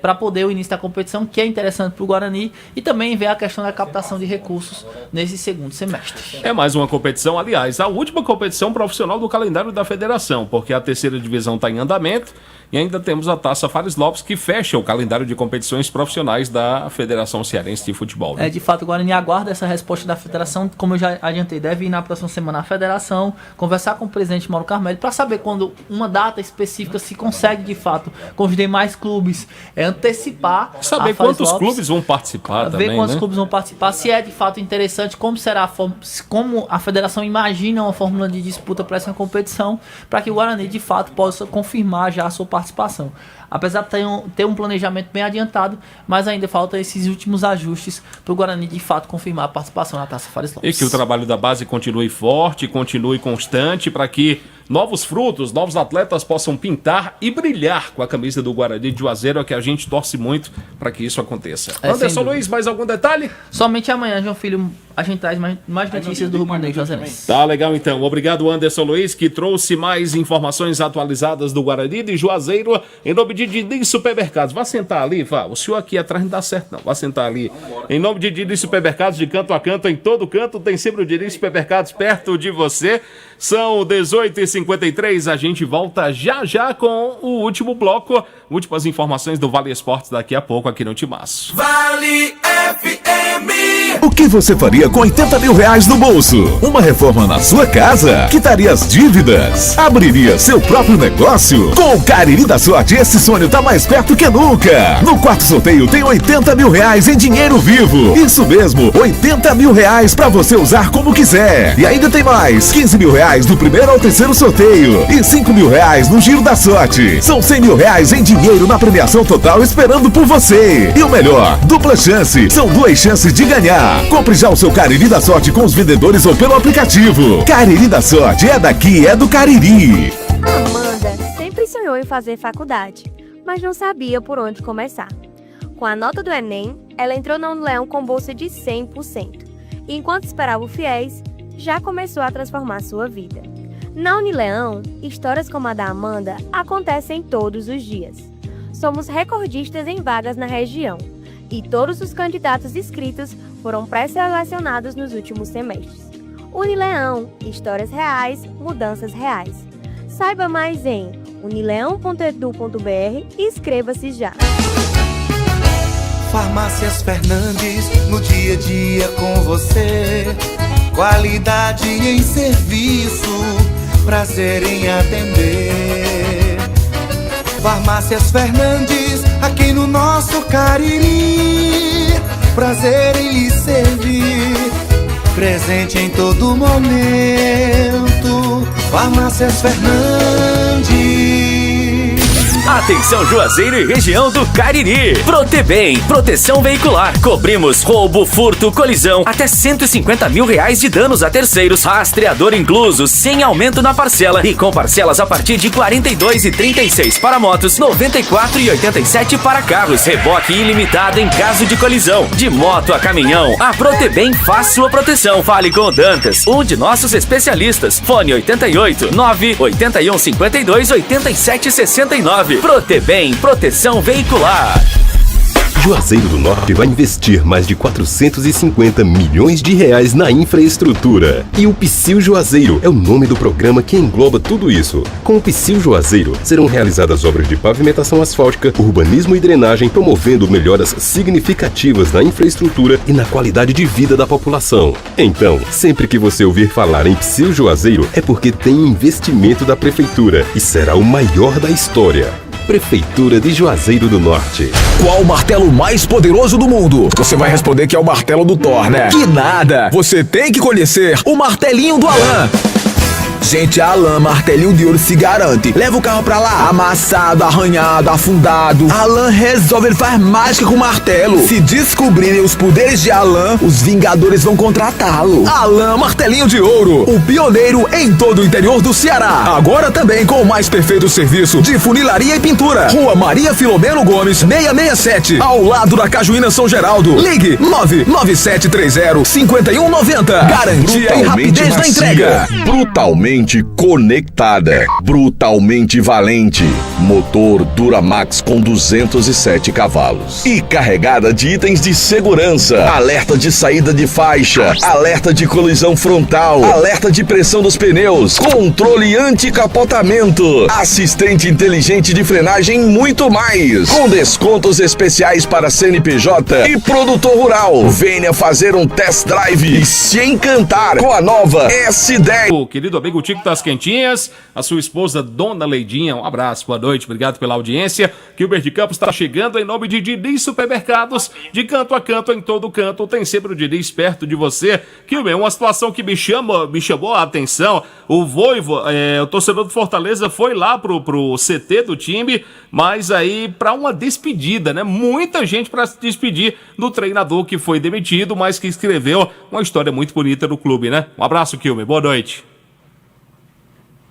para poder o início da competição, que é interessante para o Guarani, e também ver a questão da captação de recursos nesse segundo semestre. É mais uma competição, aliás, a última competição profissional do calendário da federação, porque a terceira divisão está em andamento e ainda temos a Taça Fares Lopes, que fecha o calendário de competições profissionais da Federação Cearense de Futebol. Né? De fato, o Guarani aguarda essa resposta da federação, como eu já adiantei, deve ir na próxima semana à federação, conversar com o presidente Mauro Carmelo, para saber quando uma data específica se consegue, de fato, com os demais clubes, antecipar. Saber quantos clubes vão participar também, ver quantos né? clubes vão participar, se é de fato interessante, como será como a federação imagina uma fórmula de disputa para essa competição, para que o Guarani de fato possa confirmar já a sua participação. Apesar de ter um planejamento bem adiantado, mas ainda falta esses últimos ajustes para o Guarani de fato confirmar a participação na Taça Fares Lopes. E que o trabalho da base continue forte, continue constante, para que novos frutos, novos atletas possam pintar e brilhar com a camisa do Guarani de Juazeiro, é que a gente torce muito para que isso aconteça. Anderson Luiz, mais algum detalhe? Somente amanhã, João Filho, a gente traz mais notícias do Rubro Negro Juazeirense. Tá legal então. Obrigado, Anderson Luiz, que trouxe mais informações atualizadas do Guarani de Juazeiro, em nome de Diniz Supermercados. Vá sentar ali, vá. O senhor aqui atrás não dá certo, não. Vá sentar ali. Em nome de Diniz Supermercados, de canto a canto, em todo canto, tem sempre o Diniz Supermercados perto de você. São 18h53, a gente volta já com o último bloco. Últimas informações do Vale Esportes daqui a pouco aqui no Timaço. Vale FM. que você faria com 80 mil reais no bolso? Uma reforma na sua casa? Quitaria as dívidas? Abriria seu próprio negócio? Com o Cariri da Sorte, esse sonho tá mais perto que nunca. No quarto sorteio tem 80 mil reais em dinheiro vivo. Isso mesmo, 80 mil reais pra você usar como quiser. E ainda tem mais, 15 mil reais do primeiro ao terceiro sorteio e 5 mil reais no Giro da Sorte. São 100 mil reais em dinheiro na premiação total esperando por você. E o melhor, dupla chance, são 2 chances de ganhar. Compre já o seu Cariri da Sorte com os vendedores ou pelo aplicativo. Cariri da Sorte é daqui, é do Cariri. Amanda sempre sonhou em fazer faculdade, mas não sabia por onde começar. Com a nota do Enem, ela entrou na Unileão com bolsa de 100%. E enquanto esperava o FIES, já começou a transformar sua vida. Na Unileão, histórias como a da Amanda acontecem todos os dias. Somos recordistas em vagas na região e todos os candidatos inscritos foram pré-selecionados nos últimos semestres. Unileão, histórias reais, mudanças reais. Saiba mais em unileão.edu.br e inscreva-se já. Farmácias Fernandes, no dia a dia com você. Qualidade em serviço, prazer em atender. Farmácias Fernandes, aqui no nosso Cariri. Prazer em lhe servir, presente em todo momento. Farmácias Fernandes. Atenção Juazeiro e região do Cariri. Protebem, proteção veicular. Cobrimos roubo, furto, colisão, até 150 mil reais de danos a terceiros. Rastreador incluso, sem aumento na parcela e com parcelas a partir de R$ 42,36 para motos, R$ 94,87 para carros. Reboque ilimitado em caso de colisão. De moto a caminhão, a Protebem faz sua proteção. Fale com o Dantas, um de nossos especialistas. Fone 88 981 52 87 69. Protebem, proteção veicular. Juazeiro do Norte vai investir mais de 450 milhões de reais na infraestrutura. E o Psyu Juazeiro é o nome do programa que engloba tudo isso. Com o Psyu Juazeiro serão realizadas obras de pavimentação asfáltica, urbanismo e drenagem, promovendo melhoras significativas na infraestrutura e na qualidade de vida da população. Então, sempre que você ouvir falar em Psyu Juazeiro, é porque tem investimento da Prefeitura e será o maior da história. Prefeitura de Juazeiro do Norte. Qual o martelo mais poderoso do mundo? Você vai responder que é o martelo do Thor, né? Que nada! Você tem que conhecer o martelinho do Alan. Gente, a Alan Martelinho de Ouro se garante. Leva o carro pra lá, amassado, arranhado, afundado. Alan resolve, ele faz mágica com o martelo. Se descobrirem os poderes de Alan, os Vingadores vão contratá-lo. Alan Martelinho de Ouro, o pioneiro em todo o interior do Ceará. Agora também com o mais perfeito serviço de funilaria e pintura. Rua Maria Filomeno Gomes, 667, ao lado da Cajuína São Geraldo. Ligue 99730-5190. Garantia e rapidez na entrega. Brutalmente conectada, brutalmente valente, motor Duramax com 207 cavalos e carregada de itens de segurança, alerta de saída de faixa, alerta de colisão frontal, alerta de pressão dos pneus, controle anti-capotamento, assistente inteligente de frenagem e muito mais, com descontos especiais para CNPJ e produtor rural. Venha fazer um test drive e se encantar com a nova S10. O querido amigo Tico das Quentinhas, a sua esposa Dona Leidinha, um abraço, boa noite, obrigado pela audiência. Kilber de Campos está chegando em nome de Diniz Supermercados, de canto a canto, em todo canto, tem sempre o Diniz perto de você. Kilber, uma situação que me chamou a atenção, o Voivo, o torcedor do Fortaleza foi lá pro CT do time, mas aí para uma despedida, né? Muita gente para se despedir do treinador que foi demitido, mas que escreveu uma história muito bonita no clube, né? Um abraço, Kilber, boa noite.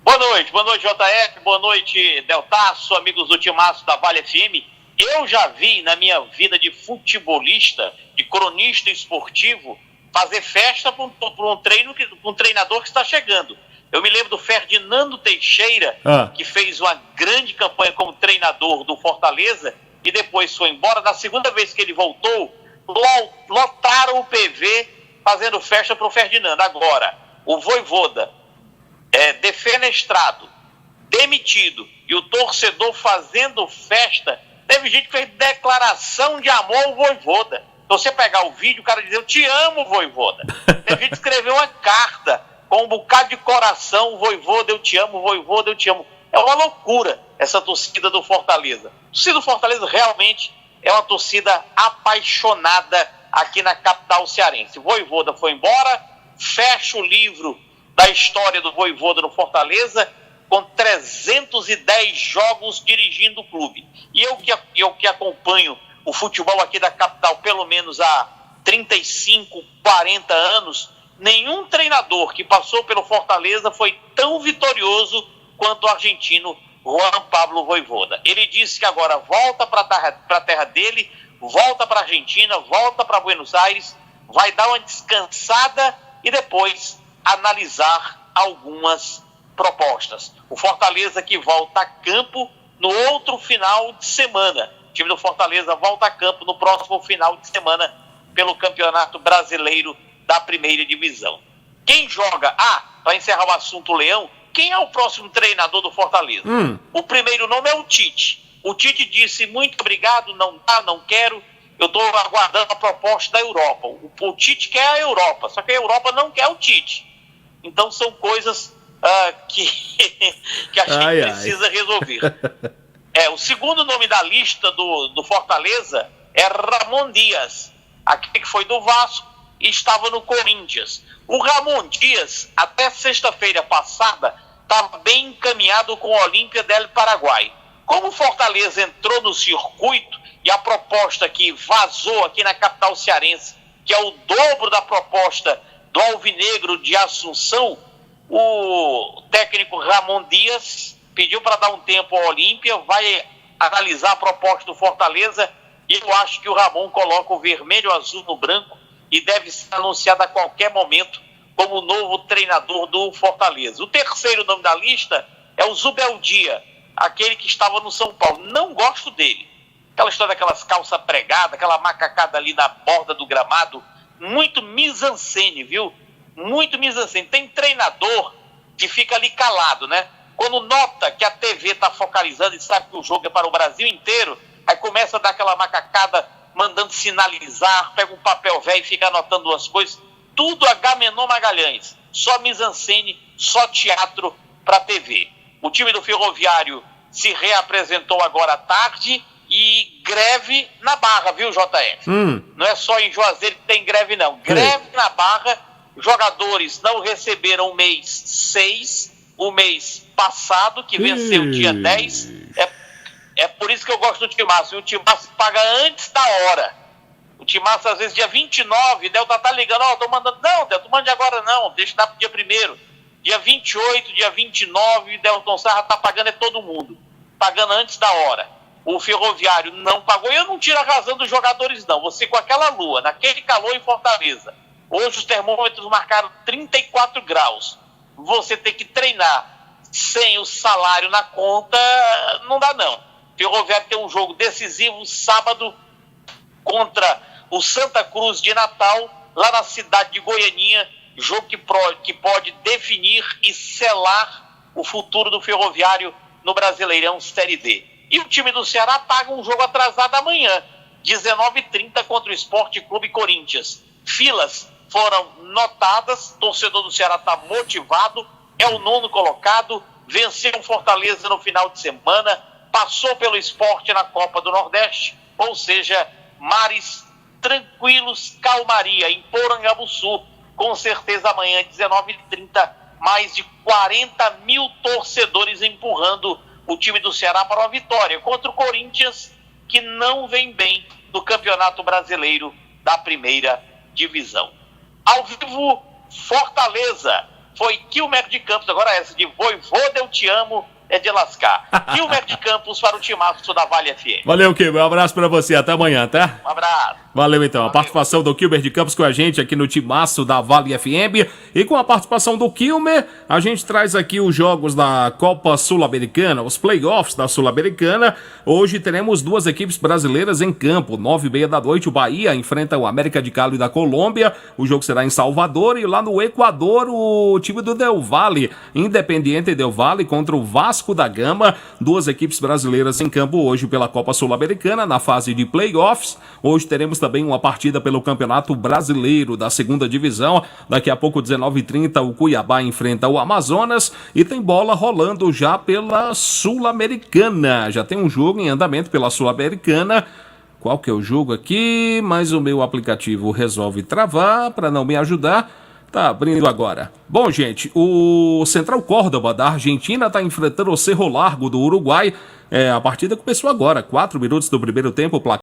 Boa noite JF, boa noite Deltaço, amigos do timaço da Vale FM. Eu já vi na minha vida de futebolista, de cronista esportivo, fazer festa para um treinador que está chegando. Eu me lembro do Ferdinando Teixeira, que fez uma grande campanha como treinador do Fortaleza e depois foi embora. Na segunda vez que ele voltou, lotaram o PV fazendo festa para o Ferdinando. Agora, o Vojvoda defenestrado, demitido, e o torcedor fazendo festa. Teve gente que fez declaração de amor ao Vojvoda. você pegar o vídeo, o cara diz, eu te amo, Vojvoda. Tem gente que escreveu uma carta com um bocado de coração, Vojvoda, eu te amo, Vojvoda, eu te amo. É uma loucura essa torcida do Fortaleza. A torcida do Fortaleza realmente é uma torcida apaixonada aqui na capital cearense. Vojvoda foi embora, fecha o livro da história do Vojvoda no Fortaleza, com 310 jogos dirigindo o clube. E eu que acompanho o futebol aqui da capital pelo menos há 35, 40 anos, nenhum treinador que passou pelo Fortaleza foi tão vitorioso quanto o argentino Juan Pablo Vojvoda. Ele disse que agora volta para a terra dele, volta para a Argentina, volta para Buenos Aires, vai dar uma descansada e depois analisar algumas propostas. O Fortaleza que volta a campo no outro final de semana. O time do Fortaleza volta a campo no próximo final de semana pelo Campeonato Brasileiro da Primeira Divisão. Quem joga? Para encerrar o assunto Leão, quem é o próximo treinador do Fortaleza? O primeiro nome é o Tite. O Tite disse, muito obrigado, não dá, não quero, eu estou aguardando a proposta da Europa. O Tite quer a Europa, só que a Europa não quer o Tite. Então são coisas que a gente precisa resolver. O segundo nome da lista do Fortaleza é Ramon Dias, aquele que foi do Vasco e estava no Corinthians. O Ramon Dias, até sexta-feira passada, estava bem encaminhado com o Olímpia del Paraguai. Como o Fortaleza entrou no circuito e a proposta que vazou aqui na capital cearense, que é o dobro da proposta do Alvinegro de Assunção, o técnico Ramon Dias pediu para dar um tempo ao Olímpia, vai analisar a proposta do Fortaleza e eu acho que o Ramon coloca o vermelho, azul no branco e deve ser anunciado a qualquer momento como o novo treinador do Fortaleza. O terceiro nome da lista é o Zubeldia, aquele que estava no São Paulo. Não gosto dele. Aquela história daquelas calças pregadas, aquela macacada ali na borda do gramado, muito mise-en-scène, viu? Muito mise-en-scène. Tem treinador que fica ali calado, né? Quando nota que a TV está focalizando e sabe que o jogo é para o Brasil inteiro, aí começa a dar aquela macacada mandando sinalizar, pega um papel velho e fica anotando duas coisas. Tudo Agamenon Magalhães. Só mise-en-scène, só teatro para TV. O time do Ferroviário se reapresentou agora à tarde e greve na Barra, viu, JF? Não é só em Juazeiro que tem greve, não. Greve na Barra, jogadores não receberam o mês 6, o mês passado, que venceu dia 10. É por isso que eu gosto do Timaço. O Timaço paga antes da hora. O Timaço, às vezes, dia 29, Delta tá ligando, tô mandando. Não, Delta, mande agora não, deixa dar pro dia 1º. Dia 28, dia 29, Delton Sarra tá pagando todo mundo. Pagando antes da hora. O Ferroviário não pagou. E eu não tiro a razão dos jogadores, não. Você com aquela lua, naquele calor em Fortaleza. Hoje os termômetros marcaram 34 graus. Você tem que treinar sem o salário na conta, não dá não. O Ferroviário tem um jogo decisivo sábado contra o Santa Cruz de Natal, lá na cidade de Goianinha. Jogo que pode definir e selar o futuro do Ferroviário no Brasileirão Série D. E o time do Ceará paga um jogo atrasado amanhã, 19h30 contra o Sport Clube Corinthians. Filas foram notadas, torcedor do Ceará está motivado, é o 9º colocado, venceu o Fortaleza no final de semana, passou pelo Sport na Copa do Nordeste, ou seja, mares tranquilos, calmaria em Porangabuçu. Com certeza amanhã, 19h30, mais de 40 mil torcedores empurrando o time do Ceará para uma vitória contra o Corinthians, que não vem bem no Campeonato Brasileiro da Primeira Divisão. Ao vivo, Fortaleza. Foi Quilmer de Campos, agora essa de Vojvoda, eu te amo, é de lascar. Quilmer de Campos para o Timaço da Vale FM. Valeu, Quilmer, um abraço pra você, até amanhã, tá? Um abraço. Valeu então, a participação do Quilmer de Campos com a gente aqui no Timaço da Vale FM. E com a participação do Kilmer, a gente traz aqui os jogos da Copa Sul-Americana, os playoffs da Sul-Americana. Hoje teremos duas equipes brasileiras em campo. 9h30 da noite, o Bahia enfrenta o América de Cali da Colômbia. O jogo será em Salvador. E lá no Equador, o time do Del Valle, Independiente Del Valle, contra o Vasco da Gama. Duas equipes brasileiras em campo hoje pela Copa Sul-Americana, na fase de playoffs. Hoje teremos também uma partida pelo Campeonato Brasileiro da segunda divisão. Daqui a pouco, 19h30, o Cuiabá enfrenta o Amazonas. E tem bola rolando já pela Sul-Americana. Já tem um jogo em andamento pela Sul-Americana. Qual que é o jogo aqui? Mas o meu aplicativo resolve travar para não me ajudar. Tá abrindo agora. Bom, gente, o Central Córdoba da Argentina está enfrentando o Cerro Largo do Uruguai. A partida começou agora, 4 minutos do primeiro tempo, o placar